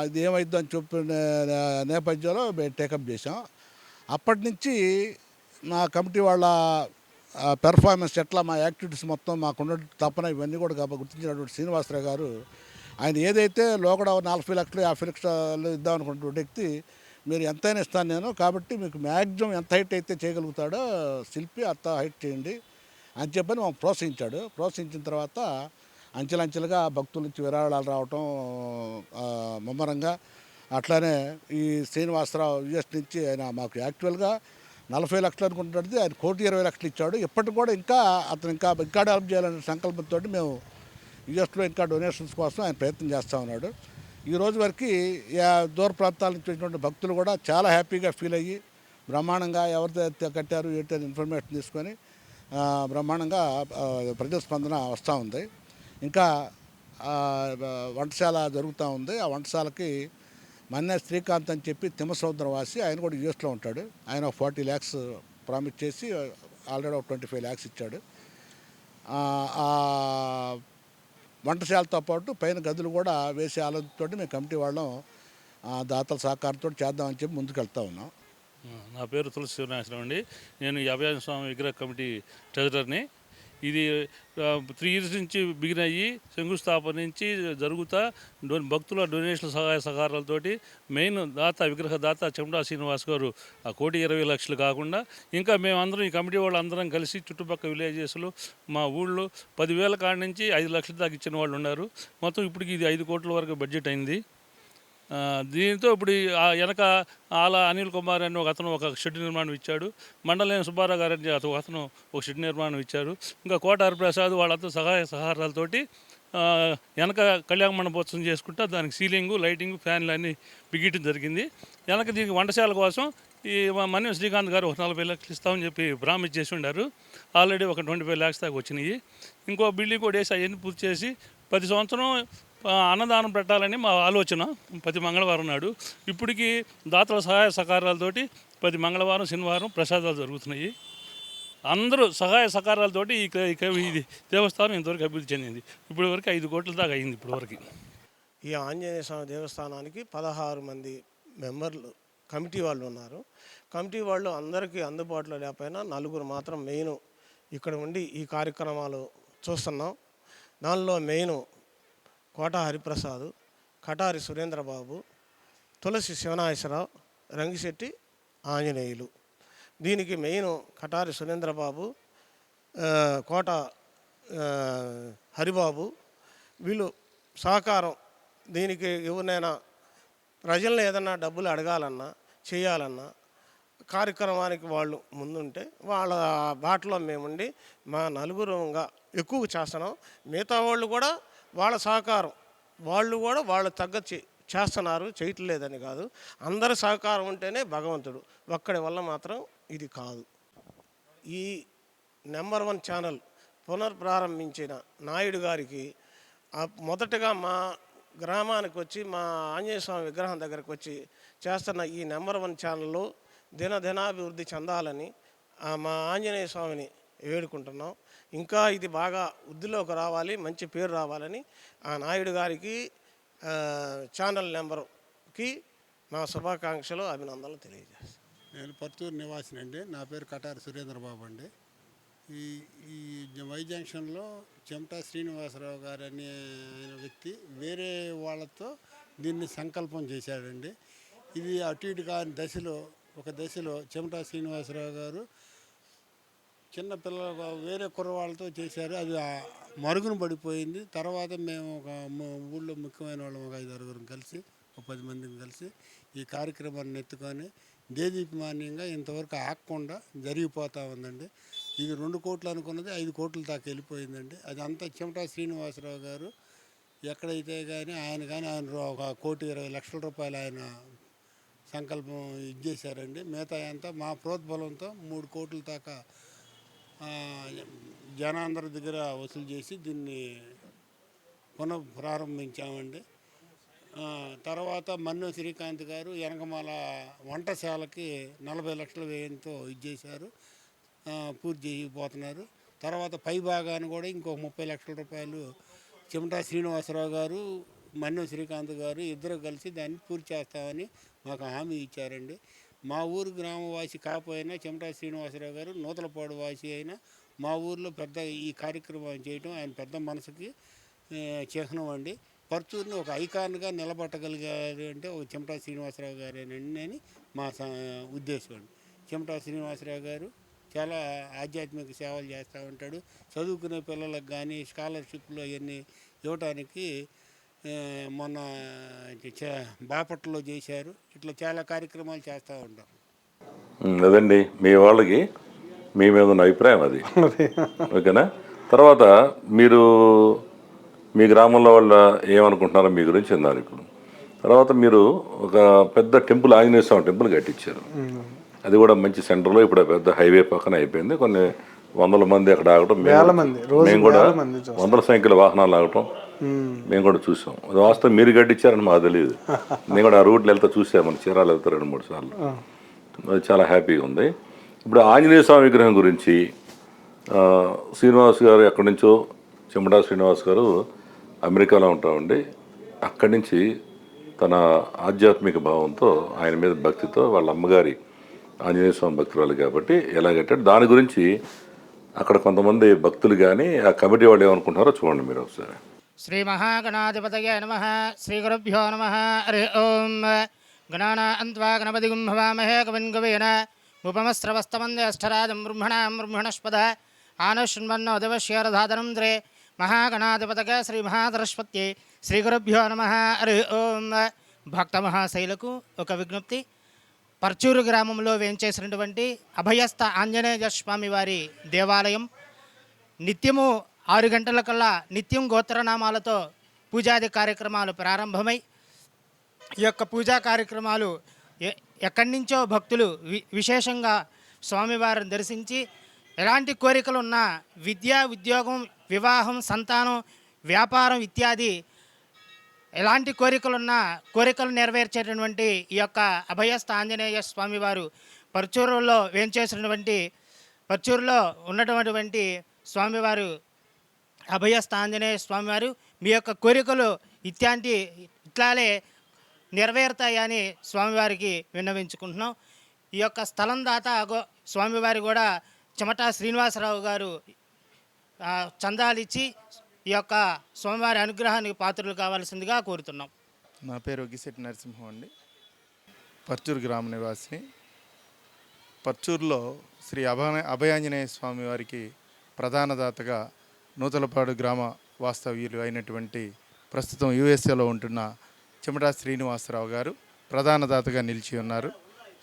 ఇది ఏమైద్దో అని చెప్పిన నేపథ్యంలో మేము టేకప్ చేసాం. అప్పటి నుంచి మా కమిటీ వాళ్ళ పెర్ఫార్మెన్స్ ఎట్లా, మా యాక్టివిటీస్ మొత్తం, మాకున్న తపన ఇవన్నీ కూడా గుర్తించినటువంటి శ్రీనివాసరావు గారు, ఆయన ఏదైతే లోగడ 40 లక్షలు 50 లక్షలు ఇద్దాం అనుకున్నటువంటి వ్యక్తి, మీరు ఎంతైనా ఇస్తాను నేను, కాబట్టి మీకు మ్యాక్సిమం ఎంత హైట్ అయితే చేయగలుగుతాడో శిల్పి అంత హైట్ చేయండి అని చెప్పని మాకు ప్రోత్సహించాడు. ప్రోత్సహించిన తర్వాత అంచెలంచెలుగా భక్తుల నుంచి విరాళాలు రావటం ముమ్మరంగా. అట్లానే ఈ శ్రీనివాసరావు యుఎస్ నుంచి ఆయన మాకు యాక్చువల్గా 40 లక్షలు అనుకుంటున్నది, ఆయన 1,20,00,000 ఇచ్చాడు. ఇప్పటికి కూడా అతను ఇంకా డెవలప్ చేయాలనే సంకల్పంతో మేము యుఎస్లో ఇంకా డొనేషన్స్ కోసం ఆయన ప్రయత్నం చేస్తూ ఉన్నాడు. ఈ రోజు వరకు దూర ప్రాంతాల నుంచి వచ్చినటువంటి భక్తులు కూడా చాలా హ్యాపీగా ఫీల్ అయ్యి బ్రహ్మాండంగా ఎవరితో కట్టారు ఏంటని ఇన్ఫర్మేషన్ తీసుకొని బ్రహ్మాండంగా ప్రజాస్పందన వస్తూ ఉంది. ఇంకా వంటశాల జరుగుతూ ఉంది. ఆ వంటశాలకి మన్నే శ్రీకాంత్ అని చెప్పి తిమ్మసముద్రం వాసి, ఆయన కూడా యూఎస్లో ఉంటాడు. ఆయన 40 lakhs ప్రామిస్ చేసి ఆల్రెడీ 25 lakhs ఇచ్చాడు. వంటశాలతో పాటు పైన గదులు కూడా వేసే ఆలోచనతో మేము కమిటీ వాళ్ళం దాతల సహకారంతో చేద్దామని చెప్పి ముందుకు వెళ్తూ ఉన్నాం. నా పేరు తులసి శివనాశ్వరం అండి. నేను ఈ అభయ స్వామి విగ్రహ కమిటీ ట్రెజరర్ని. ఇది 3 years నుంచి బిగిన్ అయ్యి శంకుస్థాపన నుంచి జరుగుతా భక్తుల డొనేషన్ సహాయ సహకారాలతోటి మెయిన్ విగ్రహ దాత చెమటా శ్రీనివాస్ గారు 1,20,00,000 కాకుండా ఇంకా మేమందరం ఈ కమిటీ వాళ్ళు అందరం కలిసి చుట్టుపక్కల విలేజెస్లో మా ఊళ్ళో 10,000 కాడి నుంచి 5 లక్షల దాకా ఇచ్చిన వాళ్ళు ఉన్నారు. మొత్తం ఇప్పటికి ఇది 5 కోట్ల వరకు బడ్జెట్ అయింది. దీంతో ఇప్పుడు వెనక అనిల్ కుమార్ అని ఒక అతను ఒక షెడ్ నిర్మాణం ఇచ్చాడు. మండలేని సుబ్బారావు గారు అని అతను ఒక షెడ్ నిర్మాణం ఇచ్చారు. ఇంకా కోటారి ప్రసాద్ వాళ్ళతో సహాయ సహకారాలతోటి వెనక కళ్యాణ మండపోత్సవం చేసుకుంటా దానికి సీలింగు, లైటింగ్, ఫ్యాన్లు అన్నీ బిగించడం జరిగింది. వెనక దీనికి వంటశాల కోసం ఈ మన్యం శ్రీకాంత్ గారు ఒక 40 లక్షలు ఇస్తామని చెప్పి ప్రామిస్ చేసి ఉండారు. ఆల్రెడీ ఒక 25 lakhs దాకా వచ్చినాయి. ఇంకో బిల్డింగ్ కూడా వేసి అవన్నీ పూర్తి చేసి 10 సంవత్సరం అన్నదానం పెట్టాలని మా ఆలోచన. ప్రతి మంగళవారం నాడు ఇప్పటికీ దాతల సహాయ సహకారాలతోటి ప్రతి మంగళవారం, శనివారం ప్రసాదాలు జరుగుతున్నాయి. అందరూ సహాయ సహకారాలతోటి ఈ దేవస్థానం ఇంతవరకు అభివృద్ధి చెందింది. ఇప్పటి వరకు 5 కోట్ల దాకా అయింది. ఇప్పటివరకు ఈ ఆంజనేయ స్వామి దేవస్థానానికి 16 మంది మెంబర్లు కమిటీ వాళ్ళు ఉన్నారు. కమిటీ వాళ్ళు అందరికీ అందుబాటులో లేకపోయినా 4 మాత్రం మెయిన్ ఇక్కడ ఉండి ఈ కార్యక్రమాలు చూస్తున్నాం. దానిలో మెయిన్ కోట హరిప్రసాద్, కటారి సురేంద్రబాబు, తులసి శివనాశ్వరరావు, రంగిశెట్టి ఆంజనేయులు. దీనికి మెయిన్ కటారి సురేంద్రబాబు, కోట హరిబాబు వీళ్ళు సహకారం. దీనికి ఎవరినైనా ప్రజలను ఏదన్నా డబ్బులు అడగాలన్నా చేయాలన్నా కార్యక్రమానికి వాళ్ళు ముందుంటే వాళ్ళ బాటలో మేముండి మా నలుగురుగా ఎక్కువ చేస్తున్నాం. మిగతా వాళ్ళు కూడా వాళ్ళ సహకారం, వాళ్ళు కూడా వాళ్ళ తగ్గ చేస్తున్నారు, చేయట్లేదని కాదు. అందరి సహకారం ఉంటేనే భగవంతుడు, ఒక్కడి వల్ల మాత్రం ఇది కాదు. ఈ నెంబర్ 1 ఛానల్ పునర్ప్రారంభించిన నాయుడు గారికి మొదటగా మా గ్రామానికి వచ్చి మా ఆంజనేయ స్వామి విగ్రహం దగ్గరకు వచ్చి చేస్తున్న ఈ నెంబర్ 1 ఛానల్లో దినాభివృద్ధి చెందాలని మా ఆంజనేయ స్వామిని వేడుకుంటున్నాం. ఇంకా ఇది బాగా వృద్ధిలోకి రావాలి, మంచి పేరు రావాలని ఆ నాయుడు గారికి ఛానల్ నెంబర్కి నా శుభాకాంక్షలు, అభినందనలు తెలియజేస్తాను. నేను పర్తూరు నివాసినండి. నా పేరు కటారి సురేంద్రబాబు అండి. ఈ వై జంక్షన్లో చెమటా శ్రీనివాసరావు గారు అనే ఆయన వ్యక్తి వేరే వాళ్ళతో దీన్ని సంకల్పం చేశాడండి. ఇది అటు ఇటు కాని దశలో ఒక దశలో చెమటా శ్రీనివాసరావు గారు చిన్న పిల్లలు వేరే కుర్రవాళ్ళతో చేశారు. అది మరుగున పడిపోయింది. తర్వాత మేము ఒక ఊళ్ళో ముఖ్యమైన వాళ్ళం ఒక 5-6 కలిసి ఒక 10 మందిని కలిసి ఈ కార్యక్రమాన్ని ఎత్తుకొని దేదీప్యమాన్యంగా ఇంతవరకు ఆగకుండా జరిగిపోతూ ఉందండి. ఇది 2 కోట్లు అనుకున్నది 5 కోట్ల దాకా వెళ్ళిపోయిందండి. అది అంతా చెమటా శ్రీనివాసరావు గారు ఎక్కడైతే కానీ ఆయన ఒక 1,20,00,000 రూపాయలు ఆయన సంకల్పం ఇచ్చేశారండి. మిగతా అంతా మా ప్రోద్బలంతో 3 కోట్ల దాకా జనాందరి దగ్గర వసూలు చేసి దీన్ని ప్రారంభించామండి. తర్వాత మన్ను శ్రీకాంత్ గారు వెనకమాల వంటశాలకి 40 లక్షల వ్యయంతో ఇచ్చేశారు, పూర్తి చేయబోతున్నారు. తర్వాత పై భాగాన్ని కూడా ఇంకో 30 లక్షల రూపాయలు చెమటా శ్రీనివాసరావు గారు మన్ను శ్రీకాంత్ గారు ఇద్దరు కలిసి దాన్ని పూర్తి చేస్తామని మాకు హామీ ఇచ్చారండి. మా ఊరు గ్రామవాసి కాకపోయినా చెమటా శ్రీనివాసరావు గారు నూతలపాడు వాసి అయినా మా ఊర్లో పెద్ద ఈ కార్యక్రమం చేయడం ఆయన పెద్ద మనసుకి చిహ్నం అండి. పర్చూరుని ఒక ఐకాన్గా నిలబెట్టగలిగారు అంటే ఒక చెమటా శ్రీనివాసరావు గారేనండి అని మా ఉద్దేశం అండి. చెమటా శ్రీనివాసరావు గారు చాలా ఆధ్యాత్మిక సేవలు చేస్తూ ఉంటాడు. చదువుకునే పిల్లలకు కానీ స్కాలర్షిప్లు అవన్నీ ఇవ్వటానికి మొన్న బాపట్లలో చేశారు. ఇట్లా చాలా కార్యక్రమాలు చేస్తూ ఉంటారు. అదండి మీ వాళ్ళకి మీ మీద ఉన్న అభిప్రాయం అది. ఓకేనా? తర్వాత మీరు మీ గ్రామంలో వాళ్ళు ఏమనుకుంటున్నారో మీ గురించి విన్నారు ఇప్పుడు. తర్వాత మీరు ఒక పెద్ద టెంపుల్ ఆంజనేయ స్వామి టెంపుల్ కట్టించారు. అది కూడా మంచి సెంటర్లో ఇప్పుడు పెద్ద హైవే పక్కన అయిపోయింది. కొన్ని 100 మంది అక్కడ ఆగటం, మేము కూడా 100 సంఖ్యలో వాహనాలు ఆగటం మేము కూడా చూసాం. అది వాస్తవం మీరు కట్టించారని మాకు తెలియదు. నేను కూడా ఆ రూట్లో వెళ్తా చూసాను, మన చీరాలు వెళ్తా 2-3 సార్లు. అది చాలా హ్యాపీగా ఉంది. ఇప్పుడు ఆంజనేయ స్వామి విగ్రహం గురించి శ్రీనివాస్ గారు ఎక్కడి నుంచో చెమటా శ్రీనివాస్ గారు అమెరికాలో ఉంటామండి. అక్కడి నుంచి తన ఆధ్యాత్మిక భావంతో ఆయన మీద భక్తితో వాళ్ళ అమ్మగారి ఆంజనేయ స్వామి భక్తురాలు కాబట్టి ఎలా కట్టాడు దాని గురించి అక్కడ కొంతమంది భక్తులు కానీ ఆ కమిటీ వాళ్ళు ఏమనుకుంటున్నారో చూడండి మీరు ఒకసారి. శ్రీ మహాగణాధిపతయే నమః. శ్రీ గురుభ్యో నమః. హరి ఓం. గణానాన్త్వా గణపతిగుం భవామహే కవిం కవీన ఉపమస్రవస్తమందేష్టరాజం బ్రహ్మణాం బ్రహ్మణస్పద ఆనశృణ్వన్నోదవశ్యరధాతనం ద్రే మహాగణాధిపతకే శ్రీ మహాసరస్వత్యై శ్రీ గురుభ్యో నమః. హరి ఓం. భక్త మహాశైలకు ఒక విజ్ఞప్తి. పర్చూరు గ్రామంలో వేంచేసినటువంటి అభయస్థ ఆంజనేయ స్వామి వారి దేవాలయం నిత్యము 6 గంటలకల్లా నిత్యం గోత్రనామాలతో పూజాది కార్యక్రమాలు ప్రారంభమై ఈ యొక్క పూజా కార్యక్రమాలు ఎక్కడి నుంచో భక్తులు విశేషంగా స్వామివారిని దర్శించి ఎలాంటి కోరికలున్నా విద్య, ఉద్యోగం, వివాహం, సంతానం, వ్యాపారం ఇత్యాది ఎలాంటి కోరికలున్నా కోరికలు నెరవేర్చేటటువంటి ఈ యొక్క అభయస్థ ఆంజనేయ స్వామివారు పర్చూరులో పర్చూరులో ఉన్నటువంటి స్వామివారు అభయస్థ ఆంజనేయ స్వామివారు మీ యొక్క కోరికలు ఇట్లానే నెరవేరుతాయని స్వామివారికి విన్నవించుకుంటున్నాం. ఈ యొక్క స్థలం దాత స్వామివారి కూడా చెమటా శ్రీనివాసరావు గారు చందాలు ఇచ్చి ఈ యొక్క స్వామివారి అనుగ్రహానికి పాత్రలు కావాల్సిందిగా కోరుతున్నాం. నా పేరు ఒగ్గిశెట్టి నరసింహం అండి. పర్చూరు గ్రామ నివాసిని. పర్చూరులో శ్రీ అభయాంజనేయ స్వామి వారికి ప్రధాన దాతగా నూతలపాడు గ్రామ వాస్తవ్యులు అయినటువంటి ప్రస్తుతం యుఎస్ఏలో ఉంటున్న చెమటా శ్రీనివాసరావు గారు ప్రధాన దాతగా నిలిచి ఉన్నారు.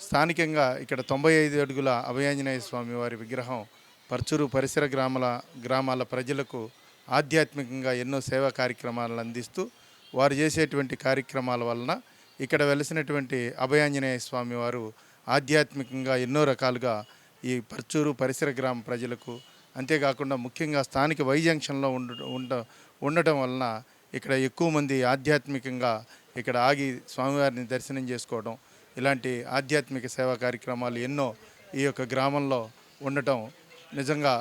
స్థానికంగా ఇక్కడ 95 అడుగుల అభయాంజనేయ స్వామి వారి విగ్రహం పర్చూరు పరిసర గ్రామాల ప్రజలకు ఆధ్యాత్మికంగా ఎన్నో సేవా కార్యక్రమాలను అందిస్తూ వారు చేసేటువంటి కార్యక్రమాల వలన ఇక్కడ వెలిసినటువంటి అభయాంజనేయ స్వామి వారు ఆధ్యాత్మికంగా ఎన్నో రకాలుగా ఈ పర్చూరు పరిసర గ్రామ ప్రజలకు, అంతేకాకుండా ముఖ్యంగా స్థానిక వై జంక్షన్లో ఉండటం వలన ఇక్కడ ఎక్కువ మంది ఆధ్యాత్మికంగా ఇక్కడ ఆగి స్వామివారిని దర్శనం చేసుకోవడం, ఇలాంటి ఆధ్యాత్మిక సేవా కార్యక్రమాలు ఎన్నో ఈ యొక్క గ్రామంలో ఉండటం నిజంగా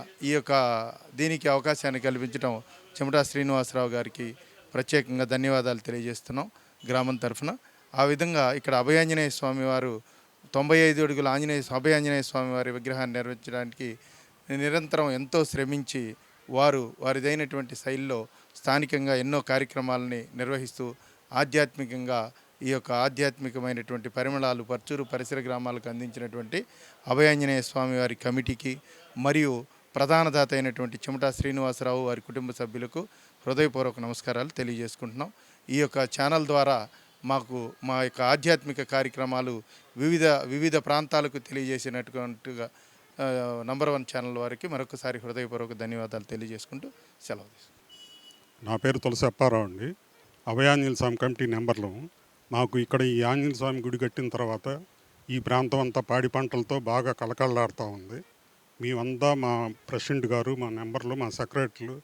దీనికి అవకాశాన్ని కల్పించడం చెమటా శ్రీనివాసరావు గారికి ప్రత్యేకంగా ధన్యవాదాలు తెలియజేస్తున్నాం గ్రామం తరఫున. ఆ విధంగా ఇక్కడ అభయాంజనేయ స్వామి వారు 95 అడుగుల అభయాంజనేయ స్వామి వారి విగ్రహాన్ని నిర్వహించడానికి నిరంతరం ఎంతో శ్రమించి వారిదైనటువంటి శైలిలో స్థానికంగా ఎన్నో కార్యక్రమాలని నిర్వహిస్తూ ఆధ్యాత్మికంగా ఈ యొక్క ఆధ్యాత్మికమైనటువంటి పరిమళాలు పర్చూరు పరిసర గ్రామాలకు అందించినటువంటి అభయాంజనేయ స్వామి వారి కమిటీకి మరియు ప్రధానదాత అయినటువంటి చెమటా శ్రీనివాసరావు వారి కుటుంబ సభ్యులకు హృదయపూర్వక నమస్కారాలు తెలియజేసుకుంటున్నాం. ఈ యొక్క ఛానల్ ద్వారా మాకు మా యొక్క ఆధ్యాత్మిక కార్యక్రమాలు వివిధ ప్రాంతాలకు తెలియజేసినట్టుగా నంబర్ 1 ఛానల్ వారికి మరొకసారి హృదయపూర్వక ధన్యవాదాలు తెలియజేసుకుంటూ సెలవు తీసుకుంటాం. నా పేరు తులసి అప్పారావు అండి. అభయాంజనేయ స్వామి కమిటీ నెంబర్లు. మాకు ఇక్కడ ఈ ఆంజనేయ స్వామి గుడి కట్టిన తర్వాత ఈ ప్రాంతం అంతా పాడి పంటలతో బాగా కలకలలాడుతూ ఉంది. మేమంతా మా ప్రెసిడెంట్ గారు, మా నెంబర్లు, మా సెక్రటరీలు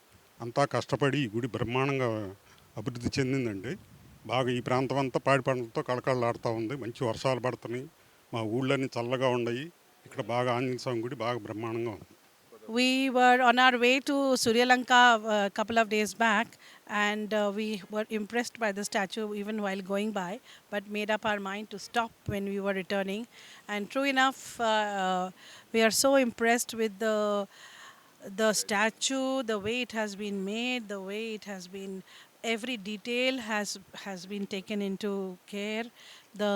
అంతా కష్టపడి ఈ గుడి బ్రహ్మాండంగా అభివృద్ధి చెందిందండి. బాగా ఈ ప్రాంతం అంతా పాడి పంటలతో కలకలలాడుతూ ఉంది. మంచి వర్షాలు పడుతున్నాయి, మా ఊళ్ళన్నీ చల్లగా ఉన్నాయి. ఇక్కడ బాగా ఆంజనేయ స్వామి గుడి బాగా బ్రహ్మాండంగా ఉంది. We were on our way to Surya Lanka a couple of days back, and we were impressed by the statue even while going by, but made up our mind to stop when we were returning. And true enough, we are so impressed with the statue, the way it has been made, the way it has been, every detail has been taken into care. The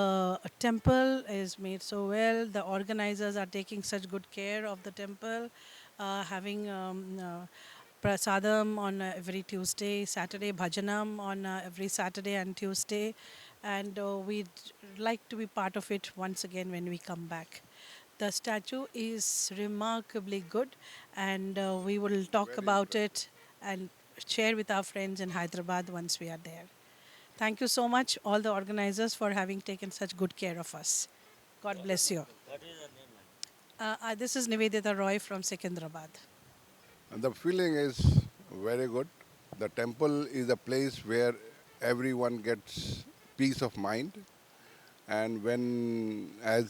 temple is made so well. The organizers are taking such good care of the temple, having prasadam on every Tuesday, Saturday bhajanam on every Saturday and Tuesday, and we'd like to be part of it once again when we come back. The statue is remarkably good, and we will talk about it and share with our friends in Hyderabad once we are there. Thank you so much, all the organizers, for having taken such good care of us. God bless you. What is your name? This is Nivedita Roy from Secunderabad. The feeling is very good. The temple is a place where everyone gets peace of mind. And when, as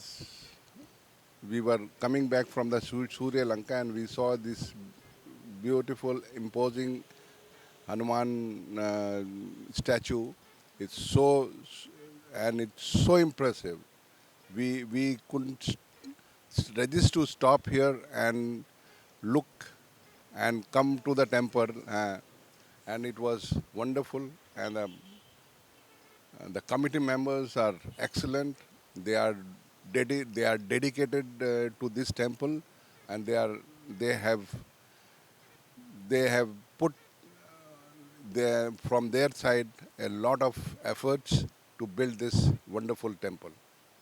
we were coming back from the Surya Lanka and we saw this beautiful, imposing Hanuman statue, it's so impressive. We couldn't resist to stop here and look and come to the temple, and it was wonderful. And the committee members are excellent. They are dedicated to this temple, and they have put from their side a lot of efforts to build this wonderful temple.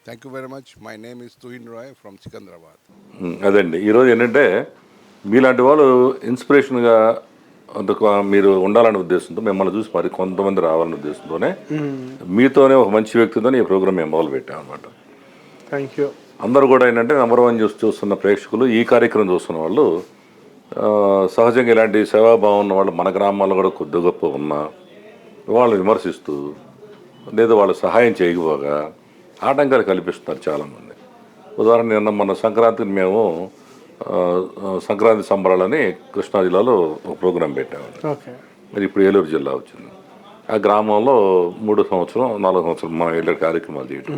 Thank you very much. My name is Tuhin Roy from Secunderabad. అదండి ఈరోజు ఏంటంటే మీలాంటి వాళ్ళు ఇన్స్పిరేషన్గా మీరు ఉండాలనే ఉద్దేశంతో మిమ్మల్ని చూసి మరి కొంతమంది రావాలనే ఉద్దేశంతోనే మీతోనే ఒక మంచి వ్యక్తితో ఈ ప్రోగ్రామ్ మేము మొదలు పెట్టాం అనమాట. Thank you. అందరూ కూడా ఏంటంటే నంబర్ 1 చూస్తున్న ప్రేక్షకులు, ఈ కార్యక్రమం చూస్తున్న వాళ్ళు సహజంగా ఇలాంటి సేవాభావం ఉన్న వాళ్ళు మన గ్రామాల్లో కూడా కొద్ది గొప్ప ఉన్నా వాళ్ళని విమర్శిస్తూ లేదా వాళ్ళు సహాయం చేయకపోగా ఆటంకాలు కల్పిస్తున్నారు చాలామంది. ఉదాహరణ నిన్న మన సంక్రాంతికి మేము సంక్రాంతి సంబరాలని కృష్ణా జిల్లాలో ఒక ప్రోగ్రాం పెట్టాము. మరి ఇప్పుడు ఏలూరు జిల్లా వచ్చింది. ఆ గ్రామంలో 3 సంవత్సరం 4 సంవత్సరం మా ఏలూరు కార్యక్రమాలు చేయటం.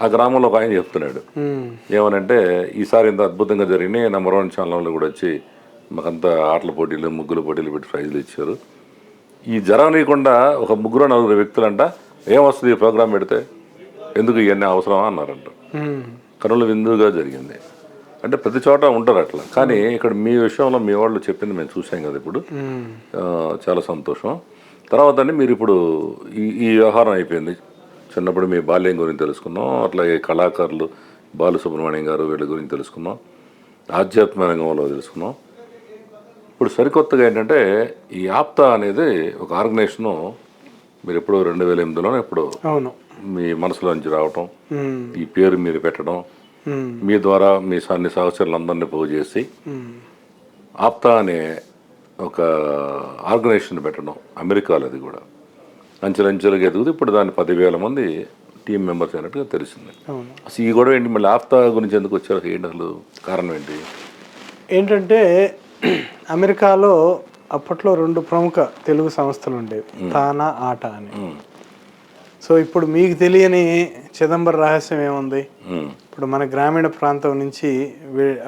ఆ గ్రామంలో ఒక ఆయన చెప్తున్నాడు ఏమనంటే, ఈసారి ఇంత అద్భుతంగా జరిగినాయి, నంబర్ 1 ఛానల్లో కూడా వచ్చి మాకంతా ఆటల పోటీలు, ముగ్గుల పోటీలు పెట్టి ప్రైజులు ఇచ్చారు. ఈ జరగనీయకుండా ఒక 3-4 వ్యక్తులంట ఏమొస్తుంది ఈ ప్రోగ్రాం పెడితే, ఎందుకు ఇవన్నీ అవసరమా అన్నారంట. కనుల విందుగా జరిగింది. అంటే ప్రతి చోట ఉంటారు అట్లా. కానీ ఇక్కడ మీ విషయంలో మీ వాళ్ళు చెప్పింది మేము చూసాం కదా, ఇప్పుడు చాలా సంతోషం. తర్వాత మీరు ఇప్పుడు ఈ వ్యవహారం అయిపోయింది. చిన్నప్పుడు మీ బాల్యం గురించి తెలుసుకున్నాం, అట్లాగే కళాకారులు బాలసుబ్రహ్మణ్యం గారు వీళ్ళ గురించి తెలుసుకున్నాం, ఆధ్యాత్మిక రంగంలో తెలుసుకున్నాం. ఇప్పుడు సరికొత్తగా ఏంటంటే ఈ ఆప్తా అనేది ఒక ఆర్గనైజేషను మీరు ఎప్పుడో 2008లోనే ఎప్పుడో మీ మనసులో నుంచి రావటం, ఈ పేరు మీరు పెట్టడం, మీ ద్వారా మీ అన్ని సహచరులందరినీ పోగు చేసి ఆప్తా అనే ఒక ఆర్గనైజేషన్ పెట్టడం, అమెరికాలో అది కూడా అంచెలంచెలుగా ఎదుగుతూ ఇప్పుడు దాన్ని 10,000 మంది టీం మెంబర్స్ అయినట్టుగా తెలిసింది. అసలు ఈ గొడవ ఏంటి, మళ్ళీ ఆప్తా గురించి ఎందుకు వచ్చారు, ఏంటి అసలు కారణం ఏంటి? ఏంటంటే అమెరికాలో అప్పట్లో 2 ప్రముఖ తెలుగు సంస్థలు ఉండేవి, తానా ఆట అని. సో ఇప్పుడు మీకు తెలియని చిదంబర రహస్యం ఏముంది, ఇప్పుడు మన గ్రామీణ ప్రాంతం నుంచి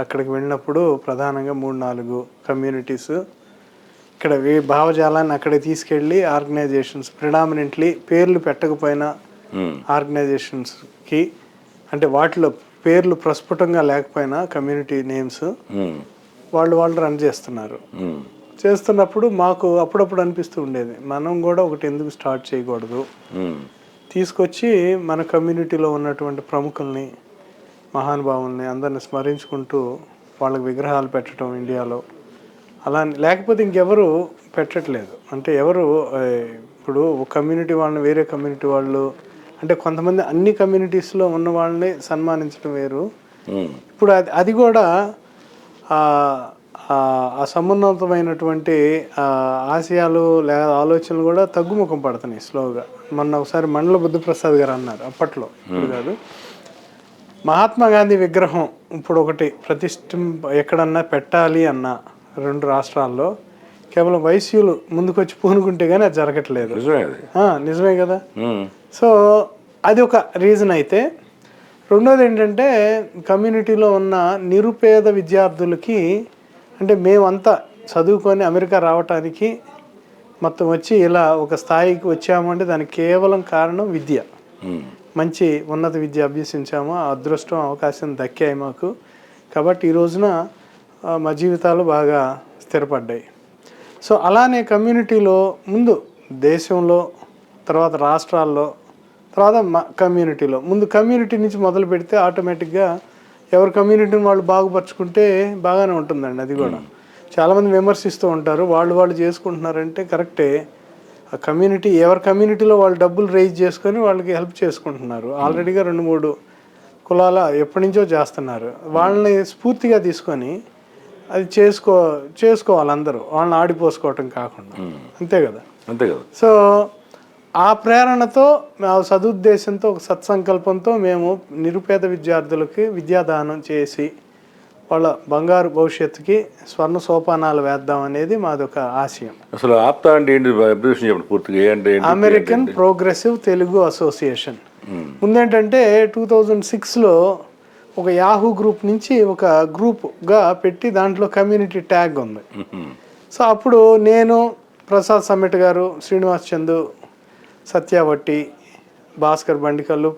అక్కడికి వెళ్ళినప్పుడు ప్రధానంగా 3-4 కమ్యూనిటీస్ ఇక్కడ భావజాలాన్ని అక్కడికి తీసుకెళ్ళి ఆర్గనైజేషన్స్ ప్రిడామినెంట్లీ పేర్లు పెట్టకపోయినా ఆర్గనైజేషన్స్కి, అంటే వాటిలో పేర్లు ప్రస్ఫుటంగా లేకపోయినా కమ్యూనిటీ నేమ్స్ వాళ్ళు రన్ చేస్తున్నప్పుడు మాకు అప్పుడప్పుడు అనిపిస్తూ ఉండేది, మనం కూడా ఒకటి ఎందుకు స్టార్ట్ చేయకూడదు, తీసుకొచ్చి మన కమ్యూనిటీలో ఉన్నటువంటి ప్రముఖుల్ని, మహానుభావుల్ని అందరిని స్మరించుకుంటూ వాళ్ళకి విగ్రహాలు పెట్టడం ఇండియాలో. అలా లేకపోతే ఇంకెవరు పెట్టట్లేదు. అంటే ఎవరు ఇప్పుడు ఒక కమ్యూనిటీ వాళ్ళని వేరే కమ్యూనిటీ వాళ్ళు, అంటే కొంతమంది అన్ని కమ్యూనిటీస్లో ఉన్న వాళ్ళని సన్మానించడం వేరు. ఇప్పుడు అది కూడా ఆ సమున్నతమైనటువంటి ఆశయాలు లేదా ఆలోచనలు కూడా తగ్గుముఖం పడుతున్నాయి స్లోగా. మొన్న ఒకసారి మండల బుద్ధప్రసాద్ గారు అన్నారు, అప్పట్లో, ఇప్పుడు కాదు, మహాత్మా గాంధీ విగ్రహం ఇప్పుడు ఒకటి ఎక్కడన్నా పెట్టాలి అన్న 2 రాష్ట్రాల్లో కేవలం వైశ్యులు ముందుకొచ్చి పూనుకుంటే కానీ అది జరగట్లేదు. నిజమే కదా. సో అది ఒక రీజన్ అయితే, రెండోది ఏంటంటే కమ్యూనిటీలో ఉన్న నిరుపేద విద్యార్థులకి, అంటే మేమంతా చదువుకొని అమెరికా రావటానికి మొత్తం వచ్చి ఇలా ఒక స్థాయికి వచ్చామంటే దానికి కేవలం కారణం విద్య. మంచి ఉన్నత విద్య అభ్యసించాము, ఆ అదృష్టం అవకాశం దక్కాయి మాకు. కాబట్టి ఈ రోజున మా జీవితాలు బాగా స్థిరపడ్డాయి. సో అలానే కమ్యూనిటీలో ముందు దేశంలో, తర్వాత రాష్ట్రాల్లో, తర్వాత కమ్యూనిటీలో, ముందు కమ్యూనిటీ నుంచి మొదలు పెడితే ఆటోమేటిక్గా ఎవరి కమ్యూనిటీని వాళ్ళు బాగుపరుచుకుంటే బాగానే ఉంటుందండి. అది కూడా చాలామంది విమర్శిస్తూ ఉంటారు, వాళ్ళు చేసుకుంటున్నారంటే కరెక్టే. ఆ కమ్యూనిటీ ఎవరి కమ్యూనిటీలో వాళ్ళు డబ్బులు రైజ్ చేసుకొని వాళ్ళకి హెల్ప్ చేసుకుంటున్నారు. ఆల్రెడీగా 2-3 కులాల ఎప్పటి నుంచో చేస్తున్నారు. వాళ్ళని స్ఫూర్తిగా తీసుకొని అది చేసుకోవాలి అందరూ, వాళ్ళని ఆడిపోసుకోవటం కాకుండా. అంతే కదా. సో ఆ ప్రేరణతో, ఆ సదుద్దేశంతో, ఒక సత్సంకల్పంతో మేము నిరుపేద విద్యార్థులకి విద్యాదానం చేసి వాళ్ళ బంగారు భవిష్యత్తుకి స్వర్ణ సోపానాలు వేద్దాం అనేది మాదొక ఆశయం. అసలు ఆప్తా అంటే ఏంటి? పూర్తిగా అమెరికన్ ప్రోగ్రెసివ్ తెలుగు అసోసియేషన్. ముందేంటంటే 2006లో ఒక యాహూ గ్రూప్ నుంచి ఒక గ్రూప్గా పెట్టి దాంట్లో కమ్యూనిటీ ట్యాగ్ ఉంది. సో అప్పుడు నేను, ప్రసాద్ సమ్మెట్ గారు, శ్రీనివాస్ చందు, సత్యావట్టి, భాస్కర్ బండికల్లు,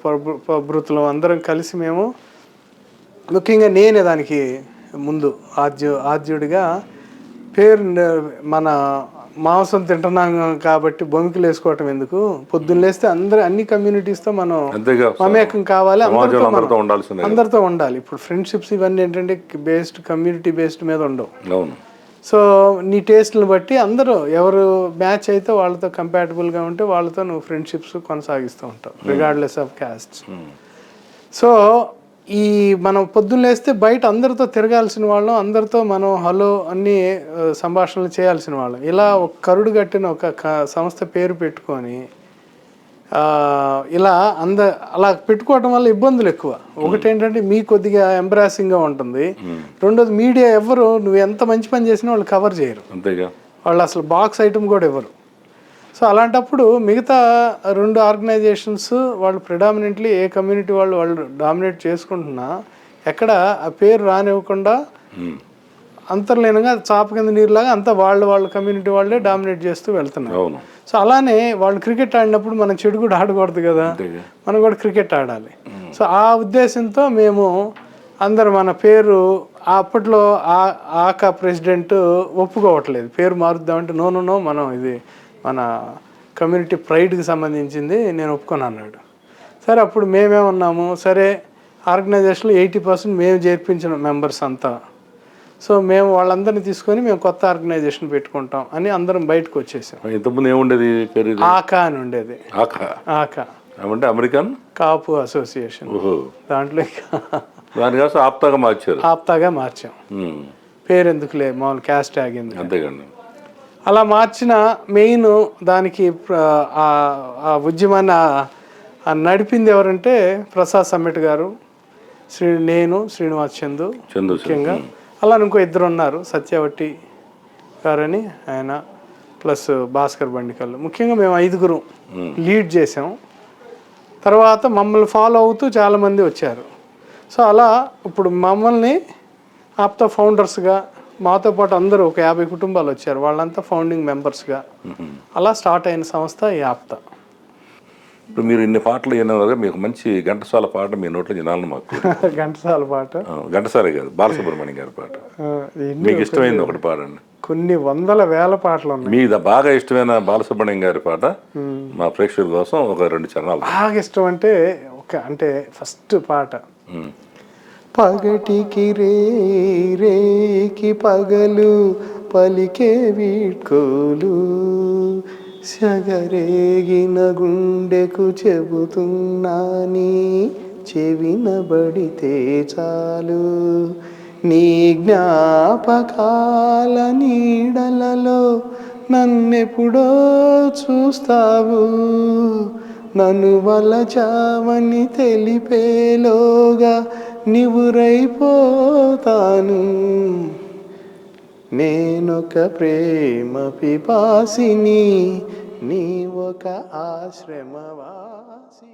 ప్రభృతులు అందరం కలిసి మేము, ముఖ్యంగా నేనే దానికి ముందు ఆద్యుడిగా పేరు, మన మాంసం తింటున్నాం కాబట్టి బొంకులు వేసుకోవటం ఎందుకు, పొద్దున్న లేస్తే అన్ని కమ్యూనిటీస్తో మనం మమేకం కావాలి, అందరితో ఉండాలి. ఇప్పుడు ఫ్రెండ్షిప్స్ ఇవన్నీ ఏంటంటే కమ్యూనిటీ బేస్డ్ మీద ఉండవు. సో నీ టేస్ట్ని బట్టి అందరూ ఎవరు మ్యాచ్ అయితే వాళ్ళతో కంపాటబుల్గా ఉంటే వాళ్ళతో నువ్వు ఫ్రెండ్షిప్స్ కొనసాగిస్తూ ఉంటావు, రిగార్డ్లెస్ ఆఫ్ క్యాస్ట్. సో ఈ మనం పొద్దున్న లేస్తే బయట అందరితో తిరగాల్సిన వాళ్ళం, అందరితో మనం హలో అన్ని సంభాషణలు చేయాల్సిన వాళ్ళం. ఇలా ఒక కరుడు కట్టిన ఒక సంస్థ పేరు పెట్టుకొని ఇలా అలా పెట్టుకోవటం వల్ల ఇబ్బందులు ఎక్కువ. ఒకటి ఏంటంటే మీ కొద్దిగా ఎంబ్రాసింగ్గా ఉంటుంది, రెండోది మీడియా ఎవరు నువ్వు ఎంత మంచి పని చేసినా వాళ్ళు కవర్ చేయరు, వాళ్ళు అసలు బాక్స్ ఐటమ్ కూడా ఇవ్వరు. సో అలాంటప్పుడు మిగతా 2 ఆర్గనైజేషన్స్ వాళ్ళు ప్రిడామినెంట్లీ ఏ కమ్యూనిటీ వాళ్ళు డామినేట్ చేసుకుంటున్నా ఎక్కడ ఆ పేరు రానివ్వకుండా అంతర్లీనంగా చాప కింద నీరులాగా అంతా వాళ్ళ కమ్యూనిటీ వాళ్ళే డామినేట్ చేస్తూ వెళ్తున్నారు. సో అలానే వాళ్ళు క్రికెట్ ఆడినప్పుడు మనం చెడు కూడా ఆడకూడదు కదా, మనం కూడా క్రికెట్ ఆడాలి. సో ఆ ఉద్దేశంతో మేము అందరు మన పేరు, అప్పట్లో ఆకా ప్రెసిడెంట్ ఒప్పుకోవట్లేదు, పేరు మారుద్దామంటే నో మనం ఇది మన కమ్యూనిటీ ప్రైడ్కి సంబంధించింది, నేను ఒప్పుకొని అన్నాడు. సరే అప్పుడు మేమేమన్నాము, సరే ఆర్గనైజేషన్లో 80% మేము చేర్పించిన మెంబర్స్ అంతా, సో మేము వాళ్ళందరినీ తీసుకొని మేము కొత్త ఆర్గనైజేషన్ పెట్టుకుంటాం అని అందరం బయటకు వచ్చేసాం. ఇంతకుముందు ఏముండేది? ఆకా అని ఉండేది. ఆకా అంటే అమెరికన్ కాపు అసోసియేషన్. దాంట్లో ఆప్తాగా మార్చాం. పేరు ఎందుకులే, మామూలు క్యాస్ట్ ట్యాగ్ ఎందుకు. అంతేకండి. అలా మార్చిన మెయిన్ దానికి ఆ ఉద్యమాన్ని నడిపింది ఎవరంటే ప్రసాద్ సమ్మెట్ గారు, నేను, శ్రీనివాస్ చందు ముఖ్యంగా. అలా ఇంకో 2 ఉన్నారు, సత్యవట్టి గారని ఆయన, ప్లస్ భాస్కర్ బండికల్లు. ముఖ్యంగా మేము 5 లీడ్ చేసాం. తర్వాత మమ్మల్ని ఫాలో అవుతూ చాలామంది వచ్చారు. సో అలా ఇప్పుడు మమ్మల్ని ఆప్తా ఫౌండర్స్గా మాతో పాటు అందరూ ఒక 50 కుటుంబాలు వచ్చారు, వాళ్ళంతా ఫౌండింగ్ మెంబర్స్గా. అలా స్టార్ట్ అయిన సంస్థ ఈ ఆప్త. ఇప్పుడు మీరు ఇన్ని పాటలు విన్నారు, మీకు మంచి ఘంటసాల పాట మీ నోట్లో వినాలని మాకు. ఘంటసాల పాట, ఘంటసాలే కాదు, బాలసుబ్రహ్మణ్యం గారి పాట మీకు ఇష్టమైంది ఒకటి పాడండి. కొన్ని వందల వేల పాటలు ఉన్నాయి. మీ బాగా ఇష్టమైన బాలసుబ్రహ్మణ్యం గారి పాట మా ప్రేక్షకుల కోసం ఒక 2 చరణాలు. బాగా ఇష్టం అంటే అంటే ఫస్ట్ పాట, పగటికి రేకి పగలు పలికే వీడ్కోలు, సగరేగిన గుండెకు చెబుతున్నాని చెవినబడితే చాలు, నీ జ్ఞాపకాల నీడలలో నన్నెప్పుడో చూస్తావు, నన్ను వలచావని తెలిపేలోగా నివురైపోతాను, నేనొక ప్రేమ పిపాసిని, నీ ఒక ఆశ్రమవాసి.